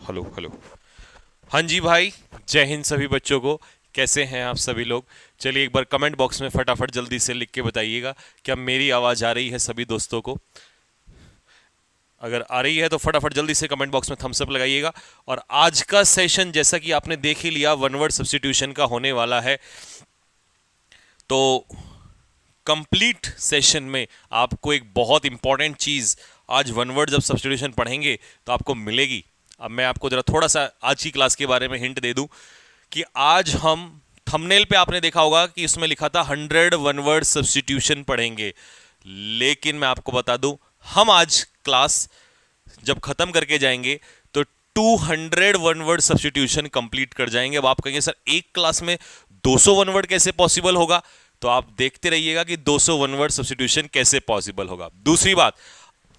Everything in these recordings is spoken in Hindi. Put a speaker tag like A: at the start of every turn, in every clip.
A: Hello hello. हाँ जी भाई, जय हिंद सभी बच्चों को। कैसे हैं आप सभी लोग? चलिए एक बार कमेंट बॉक्स में फटाफट जल्दी से लिख के बताइएगा क्या मेरी आवाज़ आ रही है सभी दोस्तों को। अगर आ रही है तो फटाफट जल्दी से कमेंट बॉक्स में थम्स अप लगाइएगा। और आज का सेशन जैसा कि आपने देख ही लिया वन वर्ड सब्स्टिट्यूशन का होने वाला है, तो कंप्लीट सेशन में आपको एक बहुत इंपॉर्टेंट चीज़ आज वन वर्ड जब सब्स्टिट्यूशन पढ़ेंगे तो आपको मिलेगी। अब मैं आपको जरा थोड़ा सा आज की क्लास के बारे में हिंट दे दूं कि आज हम थंबनेल पे आपने देखा होगा कि इसमें लिखा था 100 वन वर्ड सब्स्टिट्यूशन पढ़ेंगे, लेकिन मैं आपको बता दूं हम आज क्लास जब खत्म करके जाएंगे तो 200 वन वर्ड सब्स्टिट्यूशन कंप्लीट कर जाएंगे। अब आप कहेंगे सर एक क्लास में 200 वन वर्ड कैसे पॉसिबल होगा? तो आप देखते रहिएगा कि 200 वन वर्ड सब्स्टिट्यूशन कैसे पॉसिबल होगा। दूसरी बात,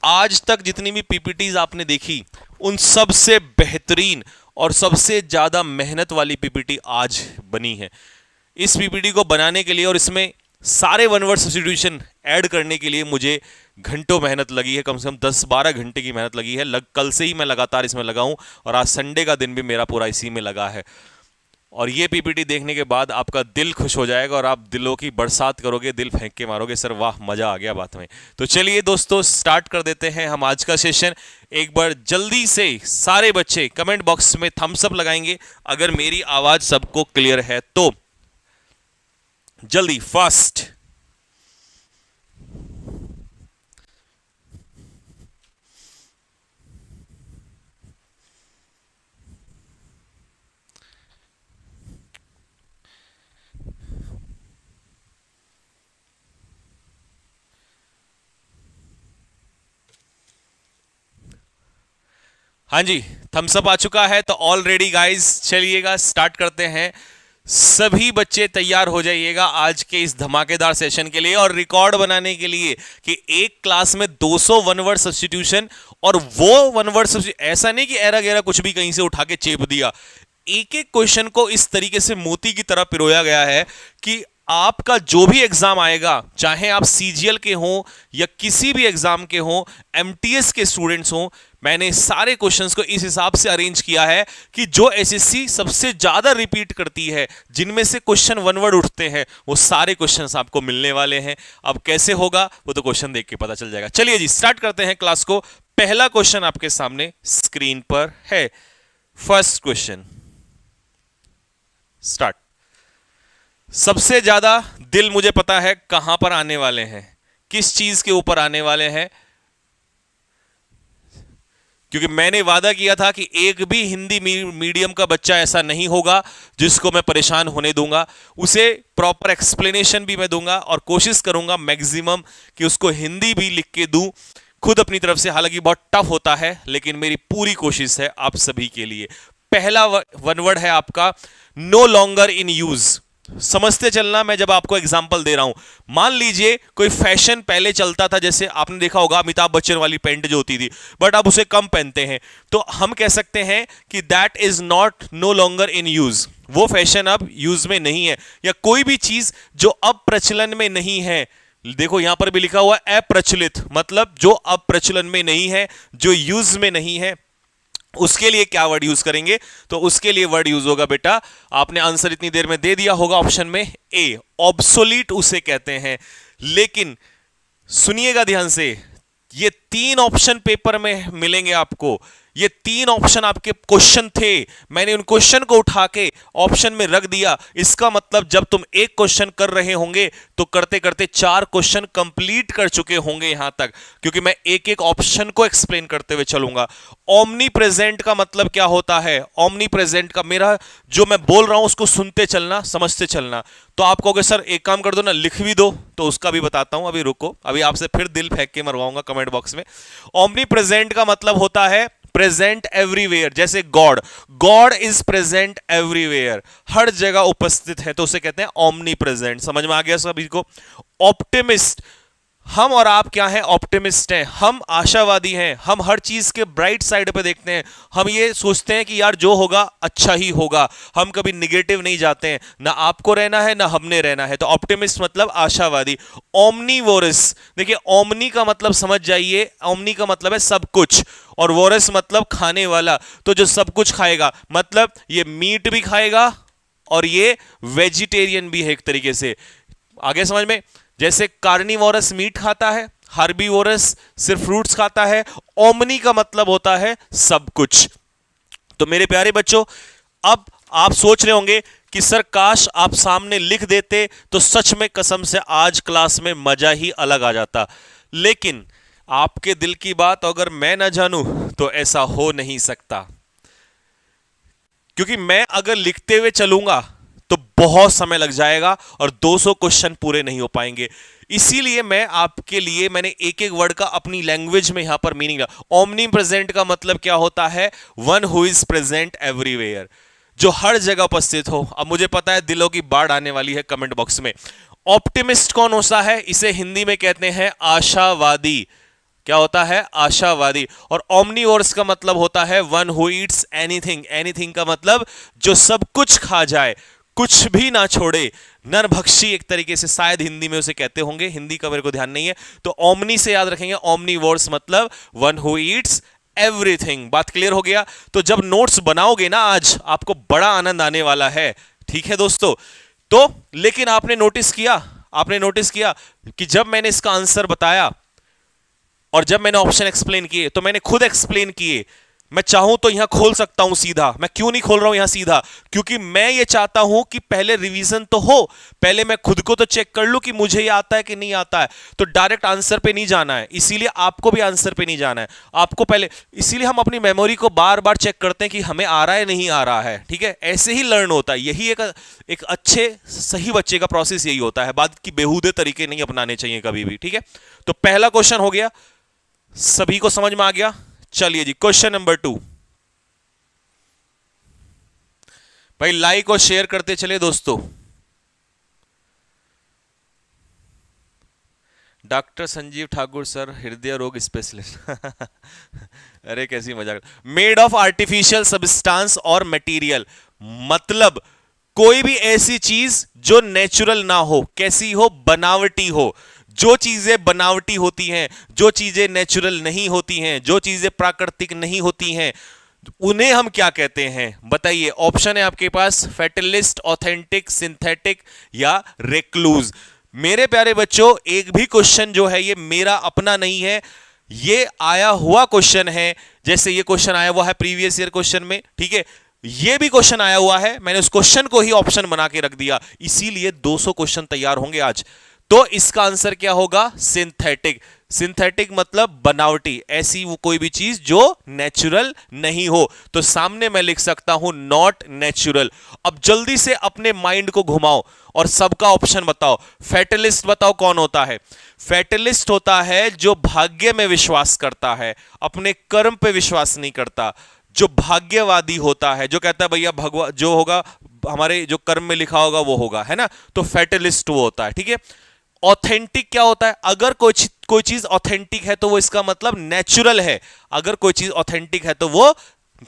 A: आज तक जितनी भी पीपीटीज आपने देखी उन सबसे बेहतरीन और सबसे ज्यादा मेहनत वाली पीपीटी आज बनी है। इस पीपीटी को बनाने के लिए और इसमें सारे वन वर्ड सब्स्टिट्यूशन ऐड करने के लिए मुझे घंटों मेहनत लगी है, कम से कम 10-12 घंटे की मेहनत लगी है। कल से ही मैं लगातार इसमें लगा हूं और आज संडे का दिन भी मेरा पूरा इसी में लगा है। और ये पीपीटी देखने के बाद आपका दिल खुश हो जाएगा और आप दिलों की बरसात करोगे, दिल फेंक के मारोगे, सर वाह मजा आ गया बात में। तो चलिए दोस्तों स्टार्ट कर देते हैं हम आज का सेशन। एक बार जल्दी से सारे बच्चे कमेंट बॉक्स में थम्स अप लगाएंगे अगर मेरी आवाज सबको क्लियर है तो। जल्दी फास्ट। हाँ जी, थम्स अप आ चुका है तो ऑलरेडी गाइस चलिएगा स्टार्ट करते हैं। सभी बच्चे तैयार हो जाइएगा आज के इस धमाकेदार सेशन के लिए और रिकॉर्ड बनाने के लिए कि एक क्लास में 200 वन वर्ड सब्स्टिट्यूशन। और वो वन वर्ड सब्स्टिट्यूशन ऐसा नहीं कि एरा गैरा कुछ भी कहीं से उठा के चेप दिया। एक एक क्वेश्चन को इस तरीके से मोती की तरह पिरोया गया है कि आपका जो भी एग्जाम आएगा, चाहे आप सीजीएल के हों या किसी भी एग्जाम के हों, एमटीएस के स्टूडेंट्स हों, मैंने सारे क्वेश्चंस को इस हिसाब से अरेंज किया है कि जो एसएससी सबसे ज्यादा रिपीट करती है, जिनमें से क्वेश्चन वन वर्ड उठते हैं, वो सारे क्वेश्चंस आपको मिलने वाले हैं। अब कैसे होगा वो तो क्वेश्चन देख के पता चल जाएगा। चलिए जी स्टार्ट करते हैं क्लास को। पहला क्वेश्चन आपके सामने स्क्रीन पर है। First question start. सबसे ज्यादा दिल मुझे पता है कहां पर आने वाले हैं, किस चीज के ऊपर आने वाले हैं, क्योंकि मैंने वादा किया था कि एक भी हिंदी मीडियम का बच्चा ऐसा नहीं होगा जिसको मैं परेशान होने दूंगा। उसे प्रॉपर एक्सप्लेनेशन भी मैं दूंगा और कोशिश करूंगा मैक्सिमम कि उसको हिंदी भी लिख के दूं खुद अपनी तरफ से। हालांकि बहुत टफ होता है लेकिन मेरी पूरी कोशिश है आप सभी के लिए। पहला वन वर्ड है आपका नो लॉन्गर इन यूज। समझते चलना, मैं जब आपको एग्जांपल दे रहा हूं, मान लीजिए कोई फैशन पहले चलता था, जैसे आपने देखा होगा अमिताभ बच्चन वाली पैंट जो होती थी, बट अब उसे कम पहनते हैं, तो हम कह सकते हैं कि that is not know longer in use. वो फैशन अब यूज में नहीं है। या कोई भी चीज जो अब प्रचलन में नहीं है, देखो यहां पर भी लिखा हुआ अप्रचलित, मतलब जो अब प्रचलन में नहीं है, जो यूज में नहीं है, उसके लिए क्या वर्ड यूज करेंगे? तो उसके लिए वर्ड यूज होगा बेटा, आपने आंसर इतनी देर में दे दिया होगा ऑप्शन में ए, ऑब्सोलीट उसे कहते हैं। लेकिन सुनिएगा ध्यान से, ये 3 ऑप्शन पेपर में मिलेंगे आपको। ये 3 ऑप्शन आपके क्वेश्चन थे, मैंने उन क्वेश्चन को उठा के ऑप्शन में रख दिया। इसका मतलब जब तुम एक क्वेश्चन कर रहे होंगे तो करते करते 4 क्वेश्चन कंप्लीट कर चुके होंगे यहां तक, क्योंकि मैं एक एक ऑप्शन को एक्सप्लेन करते हुए चलूंगा। ओमनी प्रेजेंट का मतलब क्या होता है? ओमनी प्रेजेंट का, मेरा जो मैं बोल रहा हूं उसको सुनते चलना, समझते चलना। तो आप कहोगे सर एक काम कर दो ना, लिख भी दो, तो उसका भी बताता हूं। अभी रुको, अभी आपसे फिर दिल फेंक के मरवाऊंगा कमेंट बॉक्स में। ओमनी प्रेजेंट का मतलब होता है प्रेजेंट एवरीवेयर। जैसे God, God is present everywhere, हर जगह उपस्थित है, तो उसे कहते हैं ओमनी प्रेजेंट। समझ में आ गया सभी को? ऑप्टिमिस्ट, हम और आप क्या हैं? ऑप्टिमिस्ट हैं, हम आशावादी हैं, हम हर चीज के ब्राइट साइड पे देखते हैं, हम ये सोचते हैं कि यार जो होगा अच्छा ही होगा, हम कभी निगेटिव नहीं जाते हैं, ना आपको रहना है ना हमने रहना है। तो ऑप्टिमिस्ट मतलब आशावादी। ओमनीवोरस, देखिए ओमनी का मतलब समझ जाइए, ओमनी का मतलब है सब कुछ, और वोरस मतलब खाने वाला। तो जो सब कुछ खाएगा मतलब ये मीट भी खाएगा और ये वेजिटेरियन भी है एक तरीके से। आगे समझ में? जैसे कार्निवोरस मीट खाता है, हर्बीवोरस सिर्फ फ्रूट्स खाता है, ओमनी का मतलब होता है सब कुछ। तो मेरे प्यारे बच्चों, अब आप सोच रहे होंगे कि सर काश आप सामने लिख देते तो सच में कसम से आज क्लास में मजा ही अलग आ जाता। लेकिन आपके दिल की बात अगर मैं ना जानूं तो ऐसा हो नहीं सकता, क्योंकि मैं अगर लिखते हुए चलूंगा तो बहुत समय लग जाएगा और 200 क्वेश्चन पूरे नहीं हो पाएंगे। इसीलिए मैं आपके लिए मैंने एक एक वर्ड का अपनी लैंग्वेज में यहां पर मीनिंग लिया। ओमनी प्रेजेंट का मतलब क्या होता है? One who is present everywhere, जो हर जगह उपस्थित हो। अब मुझे पता है दिलों की बाढ़ आने वाली है कमेंट बॉक्स में। ऑप्टिमिस्ट कौन होता है? इसे हिंदी में कहते हैं आशावादी। क्या होता है? आशावादी। और ओमनीवोरस का मतलब होता है one who Yeats anything. Anything का मतलब जो सब कुछ खा जाए, कुछ भी ना छोड़े, नरभक्षी एक तरीके से शायद हिंदी में उसे कहते होंगे, हिंदी का मेरे को ध्यान नहीं है। तो ओमनी से याद रखेंगे, ओमनीवोरस मतलब वन हु ईट्स एवरीथिंग। बात क्लियर हो गया? तो जब नोट्स बनाओगे ना आज आपको बड़ा आनंद आने वाला है, ठीक है दोस्तों? तो लेकिन आपने नोटिस किया कि जब मैंने इसका आंसर बताया और जब मैंने ऑप्शन एक्सप्लेन किए तो मैंने खुद एक्सप्लेन किए। मैं चाहूं तो यहां खोल सकता हूं सीधा। मैं क्यों नहीं खोल रहा हूं यहां सीधा? क्योंकि मैं ये चाहता हूं कि पहले रिवीजन तो हो, पहले मैं खुद को तो चेक कर लूं कि मुझे ये आता है कि नहीं आता है। तो डायरेक्ट आंसर पे नहीं जाना है, इसीलिए आपको भी आंसर पे नहीं जाना है। आपको पहले, इसीलिए हम अपनी मेमोरी को बार बार चेक करते हैं कि हमें आ रहा है नहीं आ रहा है, ठीक है? ऐसे ही लर्न होता है। यही एक अच्छे सही बच्चे का प्रोसेस यही होता है। बात की बेहूदे तरीके नहीं अपनाने चाहिए कभी भी, ठीक है? तो पहला क्वेश्चन हो गया, सभी को समझ में आ गया? चलिए जी, क्वेश्चन नंबर 2। भाई लाइक और शेयर करते चले दोस्तों। डॉक्टर संजीव ठाकुर सर, हृदय रोग स्पेशलिस्ट। अरे कैसी मजाक। मेड ऑफ आर्टिफिशियल सब्सटेंस और मटेरियल, मतलब कोई भी ऐसी चीज जो नेचुरल ना हो, कैसी हो? बनावटी हो। जो चीजें बनावटी होती हैं, जो चीजें नेचुरल नहीं होती हैं, जो चीजें प्राकृतिक नहीं होती हैं, उन्हें हम क्या कहते हैं? बताइए। ऑप्शन है आपके पास, फेटलिस्ट, ऑथेंटिक, सिंथेटिक या रेक्लूज। मेरे प्यारे बच्चों, एक भी क्वेश्चन जो है ये मेरा अपना नहीं है, ये आया हुआ क्वेश्चन है। जैसे ये क्वेश्चन आया हुआ है प्रीवियस ईयर क्वेश्चन में, ठीक है? ये भी क्वेश्चन आया हुआ है, मैंने उस क्वेश्चन को ही ऑप्शन बना के रख दिया, इसीलिए 200 क्वेश्चन तैयार होंगे आज। तो इसका आंसर क्या होगा? सिंथेटिक। सिंथेटिक मतलब बनावटी, ऐसी वो कोई भी चीज जो नेचुरल नहीं हो। तो सामने मैं लिख सकता हूं नॉट नेचुरल। अब जल्दी से अपने माइंड को घुमाओ और सबका ऑप्शन बताओ। फेटलिस्ट बताओ कौन होता है? फेटलिस्ट होता है जो भाग्य में विश्वास करता है, अपने कर्म पे विश्वास नहीं करता। जो भाग्यवादी होता है, जो कहता है भैया भगवान जो होगा हमारे जो कर्म में लिखा होगा वो होगा, है ना? तो फेटलिस्ट वो होता है, ठीक है? ऑथेंटिक क्या होता है? अगर कोई चीज ऑथेंटिक है तो वो इसका मतलब नेचुरल है। अगर कोई चीज ऑथेंटिक है तो वो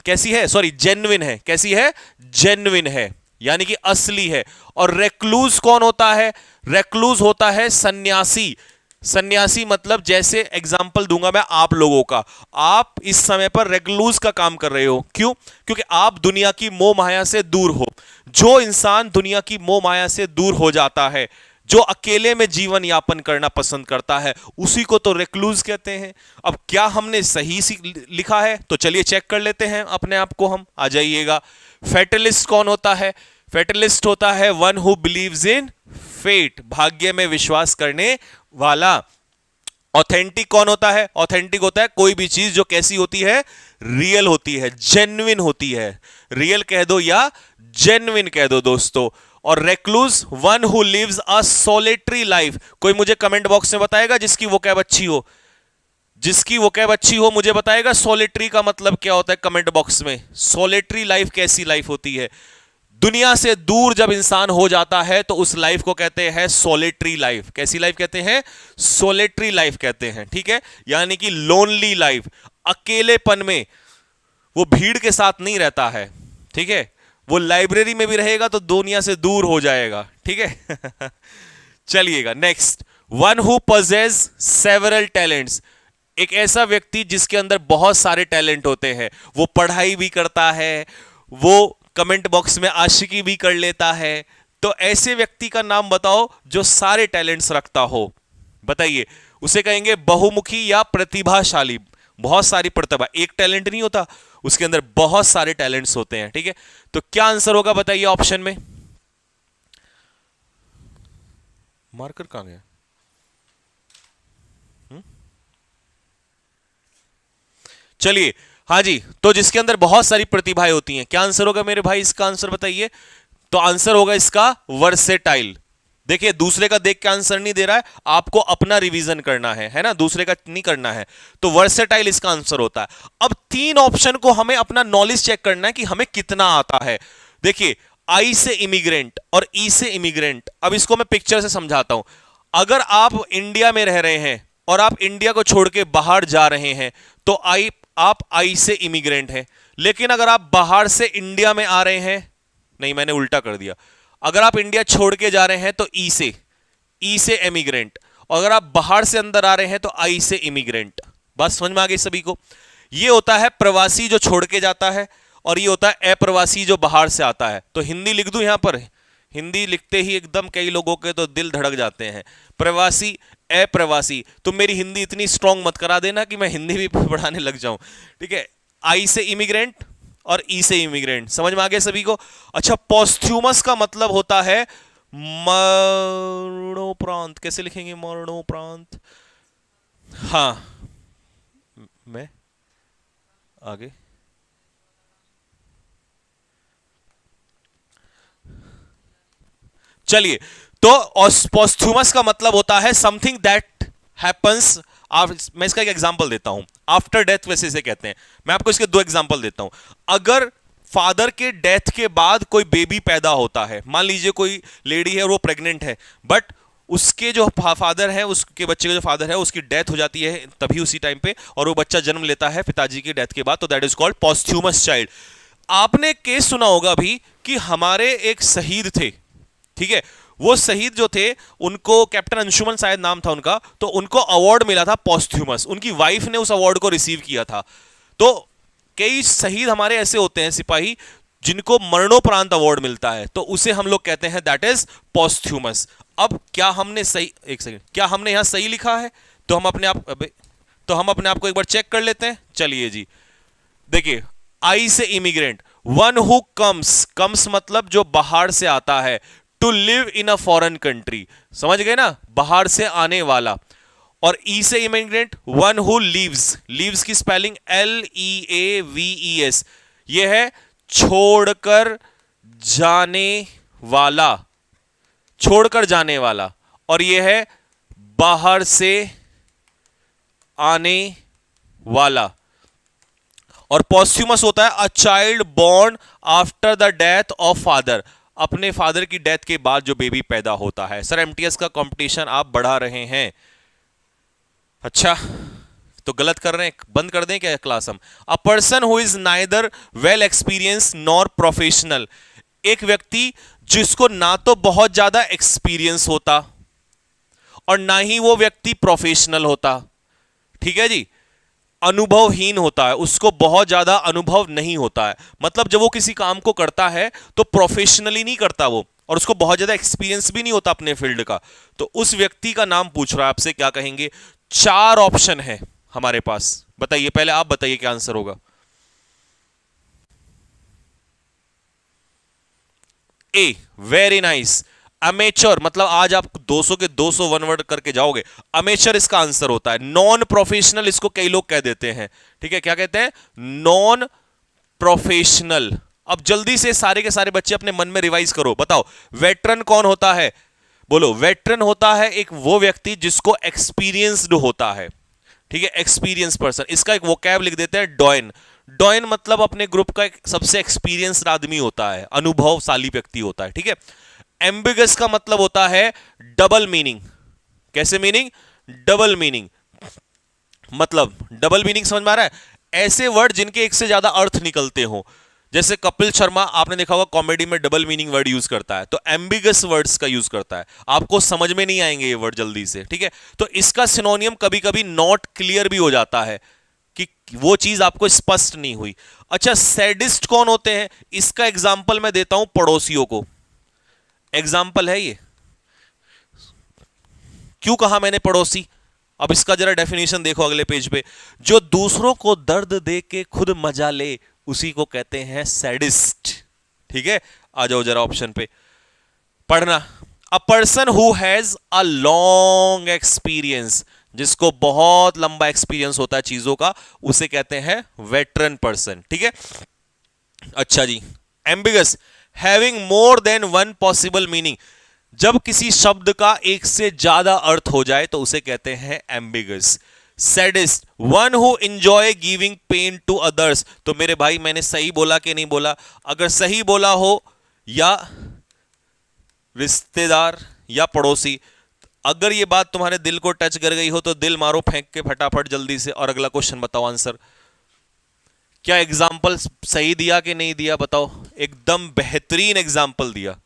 A: कैसी है? सॉरी, जेन्युइन है। कैसी है? जेन्युइन है, यानी कि असली है। और रेक्लूज कौन होता है? रेक्लूज होता है सन्यासी। सन्यासी मतलब, जैसे एग्जाम्पल दूंगा मैं आप लोगों का, आप इस समय पर रेक्लूज का काम कर रहे हो। क्यों? क्योंकि आप दुनिया की मोह माया से दूर हो। जो इंसान दुनिया की मोह माया से दूर हो जाता है, जो अकेले में जीवन यापन करना पसंद करता है, उसी को तो रेक्लूज कहते हैं। अब क्या हमने सही लिखा है? तो चलिए चेक कर लेते हैं अपने आप को हम। आ जाइएगा। फेटलिस्ट कौन होता है? फेटलिस्ट होता है one who believes in fate, भाग्य में विश्वास करने वाला। ऑथेंटिक कौन होता है? ऑथेंटिक होता है कोई भी चीज जो कैसी होती है? रियल होती है, जेन्युइन होती है। रियल कह दो या जेन्युइन कह दो दोस्तों। और recluse one who lives a solitary life. कोई मुझे कमेंट बॉक्स में बताएगा जिसकी वोकैब अच्छी हो? जिसकी वोकैब अच्छी हो मुझे बताएगा सोलिटरी का मतलब क्या होता है कमेंट बॉक्स में। सोलिटरी लाइफ कैसी लाइफ होती है? दुनिया से दूर जब इंसान हो जाता है तो उस लाइफ को कहते हैं सोलेटरी लाइफ। कैसी लाइफ कहते हैं? सोलेटरी लाइफ कहते हैं, ठीक है, यानी कि लोनली लाइफ। अकेलेपन में वो भीड़ के साथ नहीं रहता है, ठीक है, वो लाइब्रेरी में भी रहेगा तो दुनिया से दूर हो जाएगा, ठीक है। चलिएगा next, one who possess several talents, एक ऐसा व्यक्ति जिसके अंदर बहुत सारे टैलेंट होते हैं, वो पढ़ाई भी करता है, वो कमेंट बॉक्स में आशिकी भी कर लेता है, तो ऐसे व्यक्ति का नाम बताओ जो सारे टैलेंट्स रखता हो। बताइए, उसे कहेंगे बहुमुखी या प्रतिभाशाली। बहुत सारी प्रतिभा, एक टैलेंट नहीं होता, उसके अंदर बहुत सारे टैलेंट्स होते हैं, ठीक है। तो क्या आंसर होगा बताइए ऑप्शन में? मार्कर कहां गया? चलिए, हाँ जी, तो जिसके अंदर बहुत सारी प्रतिभाएं होती हैं, क्या आंसर होगा मेरे भाई? इसका आंसर बताइए। तो आंसर होगा इसका वर्सेटाइल। देखिए, दूसरे का देख के आंसर नहीं दे रहा है, आपको अपना रिवीजन करना है ना, दूसरे का नहीं करना है। तो वर्सेटाइल इसका आंसर होता है। अब तीन ऑप्शन को हमें अपना नॉलेज चेक करना है कि हमें कितना आता है। देखिए, आई से इमिग्रेंट और ई से इमिग्रेंट, अब इसको मैं पिक्चर से समझाता हूं। अगर आप इंडिया में रह रहे हैं और आप इंडिया को छोड़ के बाहर जा रहे हैं तो आप आई से इमिग्रेंट हैं। लेकिन अगर आप बाहर से इंडिया में आ रहे हैं, नहीं मैंने उल्टा कर दिया, अगर आप इंडिया छोड़ के जा रहे हैं तो ई से इमिग्रेंट, और अगर आप बाहर से अंदर आ रहे हैं तो आई से इमिग्रेंट। बस समझ में आ गई सभी को? ये होता है प्रवासी जो छोड़ के जाता है, और ये होता है अप्रवासी जो बाहर से आता है। तो हिंदी लिख दूं यहां पर? हिंदी लिखते ही एकदम कई लोगों के तो दिल धड़क जाते हैं। प्रवासी, अप्रवासी। तुम मेरी हिंदी इतनी स्ट्रांग मत करा देना कि मैं हिंदी भी पढ़ाने लग जाऊं, ठीक है। आई से इमिग्रेंट और ई से इमिग्रेंट, समझ में आ गया सभी को? अच्छा, पोस्थ्यूमस का मतलब होता है मरणोपरांत। कैसे लिखेंगे मरणोपरांत? हाँ, मैं आगे, चलिए, तो पोस्थ्यूमस का मतलब होता है समथिंग दैट हैपन्स। मैं इसका एक एग्जांपल देता हूं, आफ्टर डेथ वैसे इसे कहते हैं। मैं आपको इसके दो एग्जांपल देता हूं। अगर फादर के डेथ के बाद कोई बेबी पैदा होता है, मान लीजिए कोई लेडी है और वो प्रेग्नेंट है, बट उसके जो फादर है, उसके बच्चे का जो फादर है उसकी डेथ हो जाती है तभी उसी टाइम पे, और वो बच्चा जन्म लेता है पिताजी की डेथ के बाद, तो दैट इज कॉल्ड पोस्थ्यूमस चाइल्ड। आपने केस सुना होगा अभी कि हमारे एक शहीद थे, ठीक है, वो शहीद जो थे उनको कैप्टन अंशुमन शायद नाम था उनका, तो उनको अवार्ड मिला था पोस्थ्यूमस, उनकी वाइफ ने उस अवार्ड को रिसीव किया था। तो कई शहीद हमारे ऐसे होते हैं सिपाही जिनको मरणोपरांत अवार्ड मिलता है, तो उसे हम लोग कहते हैं दैट इज पोस्थ्यूमस। अब क्या हमने सही, एक सेकंड, क्या हमने यहां सही लिखा है? तो हम अपने आप को एक बार चेक कर लेते हैं। चलिए जी, देखिए, आई से इमिग्रेंट, वन हु कम्स मतलब जो बाहर से आता है, to live in a foreign country, समझ गए ना, बाहर से आने वाला। और ई से इमिग्रेंट, वन हु लीव्स की स्पेलिंग LEAVES, यह है छोड़कर जाने वाला, छोड़कर जाने वाला, और यह है बाहर से आने वाला। और पोस्थ्यूमस होता है a child born after the death of father, अपने फादर की डेथ के बाद जो बेबी पैदा होता है। सर एमटीएस का कंपटीशन आप बढ़ा रहे हैं? अच्छा, तो गलत कर रहे हैं, बंद कर दें क्या क्लास हम? अ person who is neither well experience nor professional, एक व्यक्ति जिसको ना तो बहुत ज्यादा एक्सपीरियंस होता और ना ही वो व्यक्ति प्रोफेशनल होता, ठीक है जी, अनुभवहीन होता है, उसको बहुत ज्यादा अनुभव नहीं होता है। मतलब जब वो किसी काम को करता है तो प्रोफेशनली नहीं करता वो, और उसको बहुत ज्यादा एक्सपीरियंस भी नहीं होता अपने फील्ड का, तो उस व्यक्ति का नाम पूछ रहा है आपसे, क्या कहेंगे? 4 ऑप्शन है हमारे पास, बताइए, पहले आप बताइए क्या आंसर होगा। ए, वेरी नाइस। अमेचर मतलब आज आप 200 के 200 वन वर्ड करके जाओगे, अमेचर इसका आंसर होता है। नॉन प्रोफेशनल इसको कई लोग कह देते हैं, ठीक है, क्या कहते हैं? Non professional. अब जल्दी से सारे के सारे बच्चे अपने मन में रिवाइज करो, बताओ वेटरन कौन होता है? बोलो, वेटरन होता है एक वो व्यक्ति जिसको एक्सपीरियंस्ड होता है, ठीक है, एक्सपीरियंस पर्सन। इसका एक वोकैब लिख देते हैं, डॉइन। डॉइन मतलब अपने ग्रुप का एक सबसे एक्सपीरियंस्ड आदमी होता है, अनुभवशाली व्यक्ति होता है, ठीक है। एम्बिगस का मतलब होता है डबल मीनिंग। कैसे मीनिंग? Double meaning. मतलब डबल मीनिंग समझ में आ रहा है? ऐसे वर्ड जिनके एक से ज्यादा अर्थ निकलते हो, जैसे कपिल शर्मा आपने देखा होगा कॉमेडी में डबल मीनिंग वर्ड यूज करता है, तो एम्बिगस वर्ड्स का यूज करता है। आपको समझ में नहीं आएंगे ये वर्ड जल्दी से, ठीक है। तो इसका सिनोनियम कभी कभी नॉट क्लियर भी हो जाता है कि वो चीज आपको स्पष्ट नहीं हुई। अच्छा, सैडिस्ट कौन होते हैं? इसका एग्जाम्पल मैं देता हूं पड़ोसियों को। एग्जाम्पल है ये। क्यों कहा मैंने पड़ोसी? अब इसका जरा डेफिनेशन देखो अगले पेज पे। जो दूसरों को दर्द दे के खुद मजा ले, उसी को कहते हैं सैडिस्ट। ठीक है, आ जाओ जरा ऑप्शन पे पढ़ना। अ person who has a long experience, जिसको बहुत लंबा एक्सपीरियंस होता है चीजों का, उसे कहते हैं वेटरन पर्सन। ठीक है, अच्छा जी। Ambiguous, having more than one possible meaning, जब किसी शब्द का एक से ज्यादा अर्थ हो जाए तो उसे कहते हैं ambiguous. Sadist, one who enjoy giving pain to others. तो मेरे भाई मैंने सही बोला कि नहीं बोला? अगर सही बोला हो या रिश्तेदार या पड़ोसी, अगर ये बात तुम्हारे दिल को टच कर गई हो तो दिल मारो फेंक के फटाफट जल्दी से, और अगला क्वेश्चन बताओ आंसर। क्या एग्जाम्पल सही दिया कि नहीं दिया बताओ? एकदम बेहतरीन एग्जाम्पल दिया।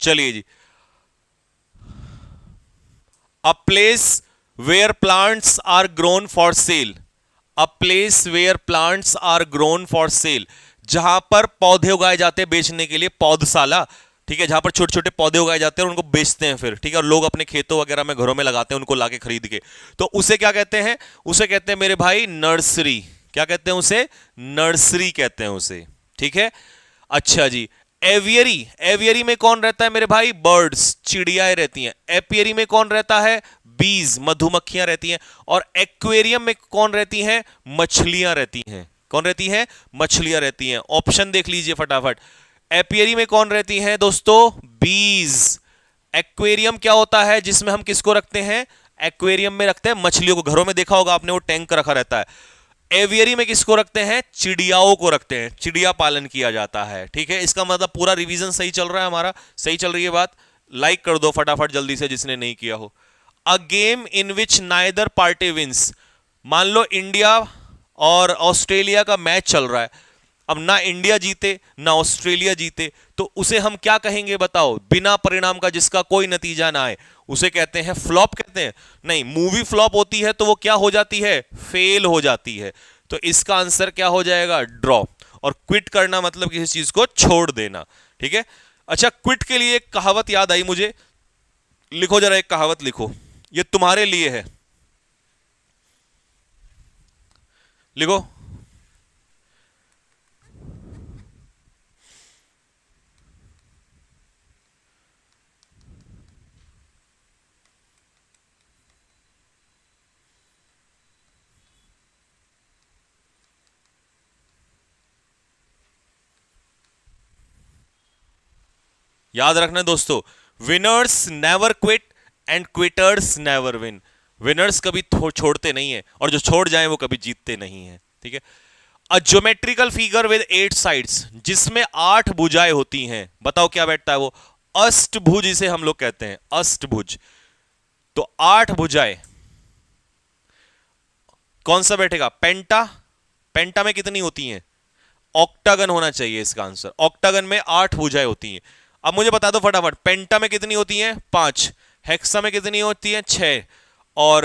A: चलिए जी। A place where plants are grown for sale. A place where plants are grown for sale, जहां पर पौधे उगाए जाते हैं बेचने के लिए, पौधशाला। ठीक है, जहां पर छोटे छोटे पौधे उगाए जाते हैं और उनको बेचते हैं फिर, ठीक है, और लोग अपने खेतों वगैरह में घरों में लगाते हैं उनको लाके खरीद के, तो उसे क्या कहते हैं? उसे कहते हैं मेरे भाई नर्सरी। क्या कहते हैं उसे? नर्सरी कहते हैं उसे। ठीक है, अच्छा जी। एवियरी, एवियरी में कौन रहता है मेरे भाई? बर्ड्स, चिड़ियाएं रहती हैं। एपियरी में कौन रहता है? बीज, मधुमक्खियां रहती हैं। और एक्वेरियम में कौन रहती हैं? मछलियां रहती हैं। कौन रहती हैं? मछलियां रहती हैं। ऑप्शन देख लीजिए फटाफट। एपियरी में कौन रहती हैं दोस्तों? बीज। एक्वेरियम क्या होता है जिसमें हम किसको रखते हैं? एक्वेरियम में रखते हैं मछलियों को। घरों में देखा होगा आपने, वो टैंक रखा रहता है। एवियरी में किसको रखते हैं? चिड़ियाओं को रखते हैं, चिड़िया पालन किया जाता है। ठीक है, इसका मतलब पूरा रिवीजन सही चल रहा है हमारा, सही चल रही है बात। लाइक कर दो फटाफट जल्दी से जिसने नहीं किया हो। A game in which neither party wins, मान लो इंडिया और ऑस्ट्रेलिया का मैच चल रहा है, अब ना इंडिया जीते ना ऑस्ट्रेलिया जीते, तो उसे हम क्या कहेंगे बताओ? बिना परिणाम का, जिसका कोई नतीजा ना आए, उसे कहते हैं फ्लॉप कहते हैं? नहीं, मूवी फ्लॉप होती है तो वो क्या हो जाती है? फेल हो जाती है। तो इसका आंसर क्या हो जाएगा? ड्रॉ। और क्विट करना मतलब किसी चीज को छोड़ देना। ठीक है, अच्छा, क्विट के लिए एक कहावत याद आई मुझे, लिखो जरा, एक कहावत लिखो, ये तुम्हारे लिए है, लिखो। याद रखना दोस्तों, winners never quit and quitters never win. Winners कभी छोड़ते नहीं है, और जो छोड़ जाएं वो कभी जीतते नहीं है। ठीक है, अ ज्योमेट्रिकल फिगर विद 8 साइड्स, जिसमें 8 भुजाएं होती हैं, बताओ क्या बैठता है वो? अष्टभुज इसे हम लोग कहते हैं, अष्टभुज। तो 8 भुजाएं, कौन सा बैठेगा? पेंटा। पेंटा में कितनी होती हैं? ऑक्टागन होना चाहिए इसका आंसर। ऑक्टागन में 8 भुजाएं होती हैं। अब मुझे बता दो फटाफट, पेंटा में कितनी होती हैं? 5। हेक्सा में कितनी होती हैं? 6। और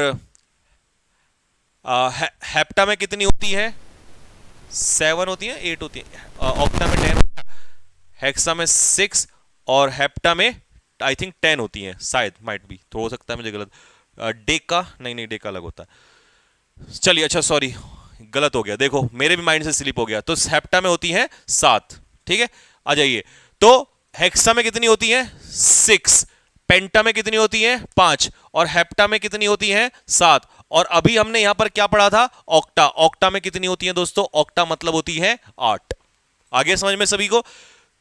A: हेप्टा में कितनी होती है? 7 होती है, 8 होती है। ऑक्टा में 10, हेक्सा में 6, और हेप्टा में आई थिंक 10 होती हैं शायद, माइट बी, तो हो सकता है मुझे गलत। डेका, नहीं नहीं, डेका अलग होता है। चलिए, अच्छा सॉरी, गलत हो गया, देखो मेरे भी माइंड से स्लिप हो गया। तो हेप्टा में होती हैं 7। ठीक है, आ जाइए। तो हेक्सा में कितनी होती हैं? 6। पेंटा में कितनी होती हैं? 5। और हेप्टा में कितनी होती हैं? 7। और अभी हमने यहां पर क्या पढ़ा था? ऑक्टा। ऑक्टा में कितनी होती हैं दोस्तों? ऑक्टा मतलब होती है 8। आगे समझ में सभी को?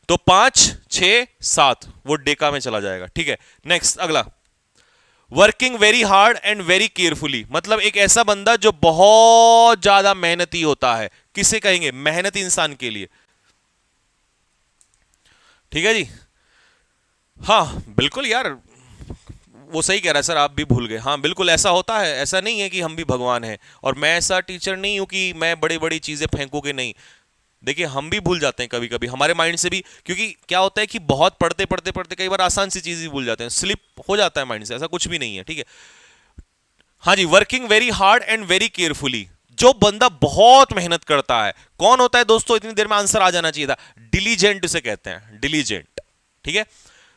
A: तो 5 6 7 वो डेका में चला जाएगा, ठीक है। नेक्स्ट अगला, working very hard and very carefully, मतलब एक ऐसा बंदा जो बहुत ज्यादा मेहनती होता है। किसे कहेंगे? मेहनती इंसान के लिए, ठीक है जी। हाँ बिल्कुल यार, वो सही कह रहा है सर, आप भी भूल गए। हाँ बिल्कुल ऐसा होता है, ऐसा नहीं है कि हम भी भगवान हैं, और मैं ऐसा टीचर नहीं हूं कि मैं बड़ी बड़ी चीजें फेंकूंगे, नहीं। देखिए हम भी भूल जाते हैं कभी कभी, हमारे माइंड से भी, क्योंकि क्या होता है कि बहुत पढ़ते पढ़ते पढ़ते कई बार आसान सी चीज भी भूल जाते हैं, स्लिप हो जाता है माइंड से, ऐसा कुछ भी नहीं है, ठीक है। हाँ जी, working very hard and very carefully, जो बंदा बहुत मेहनत करता है, कौन होता है दोस्तों? इतनी देर में आंसर आ जाना चाहिए था, डिलीजेंट उसे कहते हैं, डिलीजेंट, ठीक है।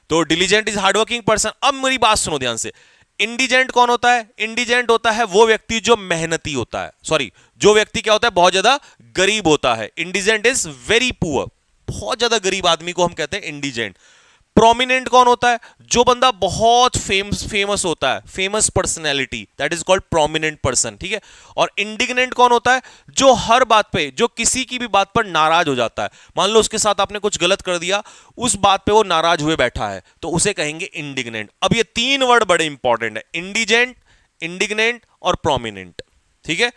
A: तो डिलीजेंट इज हार्डवर्किंग पर्सन। अब मेरी बात सुनो ध्यान से, इंडिजेंट कौन होता है? इंडिजेंट होता है वो व्यक्ति जो मेहनती होता है, सॉरी, जो व्यक्ति क्या होता है? बहुत ज्यादा गरीब होता है। इंडिजेंट इज वेरी पुअर, बहुत ज्यादा गरीब आदमी को हम कहते हैं इंडिजेंट। प्रोमिनेंट कौन होता है? जो बंदा बहुत फेमस होता है, famous personality, that is called prominent person, ठीक है। और इंडिग्नेंट कौन होता है? जो हर बात पे, जो किसी की भी बात पर नाराज हो जाता है। मान लो उसके साथ आपने कुछ गलत कर दिया, उस बात पे वो नाराज हुए बैठा है, तो उसे कहेंगे इंडिग्नेंट। अब ये तीन वर्ड बड़े इंपॉर्टेंट है, इंडिजेंट, इंडिग्नेंट और प्रोमिनेंट, ठीक है।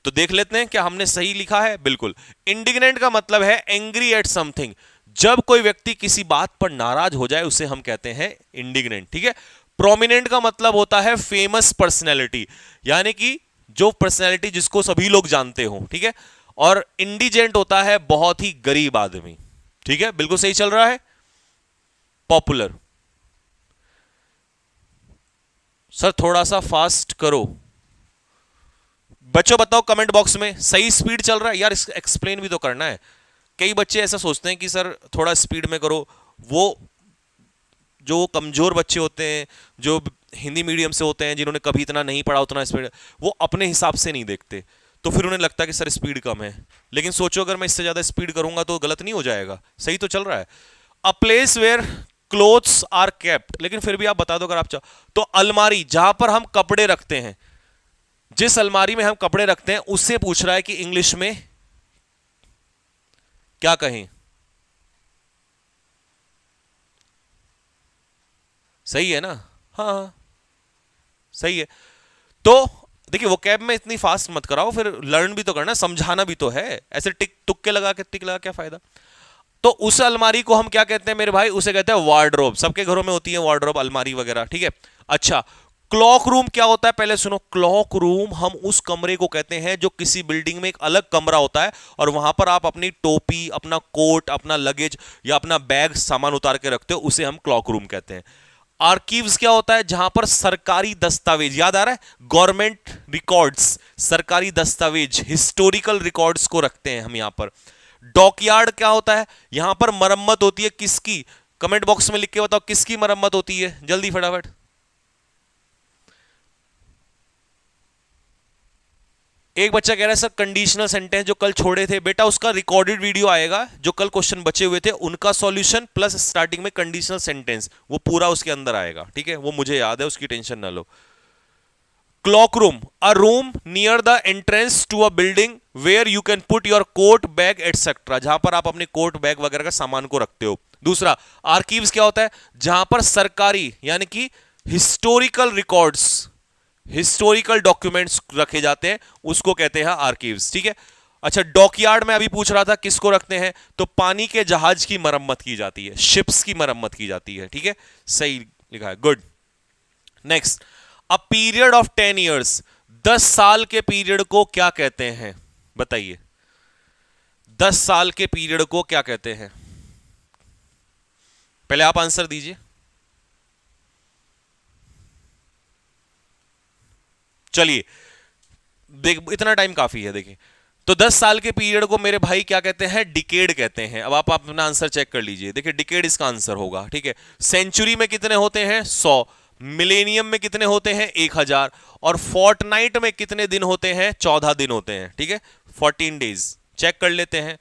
A: तो देख लेते हैं क्या हमने सही लिखा है। बिल्कुल, इंडिग्नेंट का मतलब है एंग्री एट समथिंग, जब कोई व्यक्ति किसी बात पर नाराज हो जाए उसे हम कहते हैं इंडिग्नेंट, ठीक है। प्रोमिनेंट का मतलब होता है फेमस पर्सनैलिटी, यानी कि जो पर्सनैलिटी जिसको सभी लोग जानते हो, ठीक है। और इंडिजेंट होता है बहुत ही गरीब आदमी, ठीक है। बिल्कुल सही चल रहा है। पॉपुलर, सर थोड़ा सा फास्ट करो बच्चों, बताओ कमेंट बॉक्स में, सही स्पीड चल रहा है यार, एक्सप्लेन भी तो करना है। कई बच्चे ऐसा सोचते हैं कि सर थोड़ा स्पीड में करो, वो जो कमजोर बच्चे होते हैं, जो हिंदी मीडियम से होते हैं, जिन्होंने कभी इतना नहीं पढ़ा उतना स्पीड, वो अपने हिसाब से नहीं देखते, तो फिर उन्हें लगता है कि सर स्पीड कम है। लेकिन सोचो अगर मैं इससे ज्यादा स्पीड करूंगा तो गलत नहीं हो जाएगा? सही तो चल रहा है। A place where clothes are kept, लेकिन फिर भी आप बता दो अगर आप चाहो तो। अलमारी, जहां पर हम कपड़े रखते हैं, जिस अलमारी में हम कपड़े रखते हैं, उससे पूछ रहा है कि इंग्लिश में क्या कहें? सही है ना? हाँ सही है। तो देखिए वो कैब में इतनी फास्ट मत कराओ, फिर लर्न भी तो करना, समझाना भी तो है, ऐसे टिक तुक्के लगा के टिक लगा क्या फायदा। तो उस अलमारी को हम क्या कहते हैं मेरे भाई? उसे कहते हैं वार्डरोब। सबके घरों में होती है वार्डरोब, अलमारी वगैरह, ठीक है। अच्छा, क्लॉक रूम क्या होता है? पहले सुनो, क्लॉक रूम हम उस कमरे को कहते हैं जो किसी बिल्डिंग में एक अलग कमरा होता है, और वहां पर आप अपनी टोपी, अपना कोट, अपना लगेज या अपना बैग, सामान उतार के रखते हो, उसे हम क्लॉक रूम कहते हैं। आर्कीव्स क्या होता है? जहां पर सरकारी दस्तावेज, याद आ रहा है? गवर्नमेंट रिकॉर्ड्स, सरकारी दस्तावेज, हिस्टोरिकल रिकॉर्ड्स को रखते हैं हम यहां पर। डॉकयार्ड क्या होता है? यहां पर मरम्मत होती है, किसकी? कमेंट बॉक्स में लिख के बताओ किसकी मरम्मत होती है, जल्दी फटाफट। एक बच्चा कह रहा है सर कंडीशनल सेंटेंस जो कल छोड़े थे, बेटा उसका रिकॉर्डेड वीडियो आएगा, जो कल क्वेश्चन बचे हुए थे उनका सॉल्यूशन प्लस स्टार्टिंग में कंडीशनल सेंटेंस, वो पूरा उसके अंदर आएगा, ठीक है। वो मुझे याद है, उसकी टेंशन ना लो। Cloakroom, a room near the entrance to a building where you can put your coat, bag etcetera, जहां पर आप अपने कोट, बैग वगैरह का सामान को रखते हो। दूसरा, आर्कीव्स क्या होता है? जहां पर सरकारी यानी कि हिस्टोरिकल रिकॉर्ड्स, हिस्टोरिकल डॉक्यूमेंट्स रखे जाते हैं, उसको कहते हैं आर्कीव्स, ठीक है। अच्छा, डॉकयार्ड में अभी पूछ रहा था किसको रखते हैं, तो पानी के जहाज की मरम्मत की जाती है, शिप्स की मरम्मत की जाती है, ठीक है। सही लिखा है, good. Next, a period of 10 years, 10 साल के पीरियड को क्या कहते हैं? बताइए, 10 साल के पीरियड को क्या कहते हैं? पहले आप आंसर दीजिए। चलिए देख, इतना टाइम काफी है। देखिए, तो 10 साल के पीरियड को मेरे भाई क्या कहते हैं? डिकेड कहते हैं। अब आप अपना आंसर चेक कर लीजिए। देखिए, डिकेड इसका आंसर होगा, ठीक है। सेंचुरी में कितने होते हैं? 100। मिलेनियम में कितने होते हैं? 1000। और फोर्टनाइट में कितने दिन होते हैं? 14 दिन होते हैं, ठीक है। 14 डेज चेक कर लेते हैं।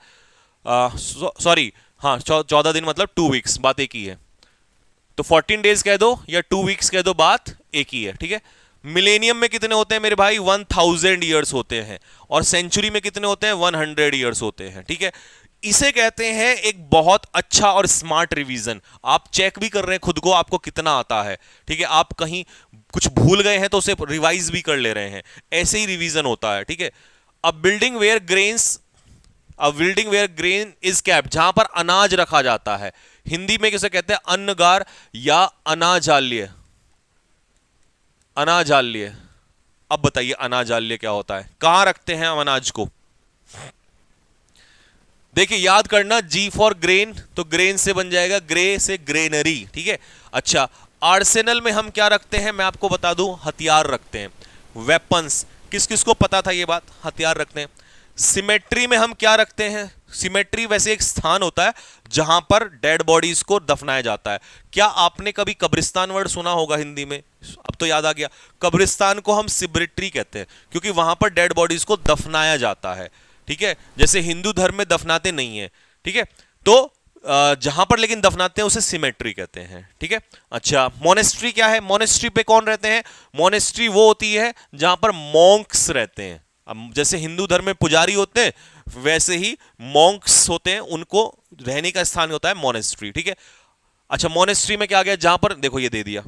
A: सॉरी, हाँ 14 दिन मतलब 2 वीक्स, बात एक ही है। तो 14 डेज कह दो या 2 वीक्स कह दो, बात एक ही है, ठीक है। मिलेनियम में कितने होते हैं मेरे भाई? 1000 ईयर्स होते हैं। और सेंचुरी में कितने होते हैं? 100 ईयर्स होते हैं, ठीक है। इसे कहते हैं एक बहुत अच्छा और स्मार्ट रिवीजन। आप चेक भी कर रहे हैं खुद को, आपको कितना आता है, ठीक है, आप कहीं कुछ भूल गए हैं तो उसे रिवाइज भी कर ले रहे हैं, ऐसे ही रिवीजन होता है, ठीक है। अब building where grains, a building where grain is kept, जहां पर अनाज रखा जाता है, हिंदी में किसे कहते हैं, अन्नगार या अनाजाल्य, अनाजाल्य। अब बताइए अनाजाल्य क्या होता है, कहां रखते हैं हम अनाज को। देखिए याद करना, जी फॉर ग्रेन, तो ग्रेन से बन जाएगा ग्रे से ग्रेनरी, ठीक है। अच्छा, आर्सेनल में हम क्या रखते हैं, मैं आपको बता दूं, हथियार रखते हैं, वेपन्स। किस किस को पता था ये बात, हथियार रखते हैं। सिमेट्री में हम क्या रखते हैं, सिमेट्री वैसे एक स्थान होता है जहां पर डेड बॉडीज को दफनाया जाता है। क्या आपने कभी कब्रिस्तान वर्ड सुना होगा हिंदी में, अब तो याद आ गया, कब्रिस्तान को हम सिमेट्री कहते हैं क्योंकि वहां पर डेड बॉडीज को दफनाया जाता है, ठीक है। जैसे हिंदू धर्म में दफनाते नहीं है, ठीक है, तो जहां पर लेकिन दफनाते हैं उसे सिमेट्री कहते हैं, ठीक है। अच्छा, मोनेस्ट्री क्या है, मोनेस्ट्री पे कौन रहते हैं, मोनेस्ट्री वो होती है जहां पर मॉन्क्स रहते हैं। अब जैसे हिंदू धर्म में पुजारी होते हैं, वैसे ही मॉन्क्स होते हैं, उनको रहने का स्थान होता है मोनेस्ट्री, ठीक है। अच्छा, मोनेस्ट्री में क्या आ गया, जहां पर देखो ये दे दिया,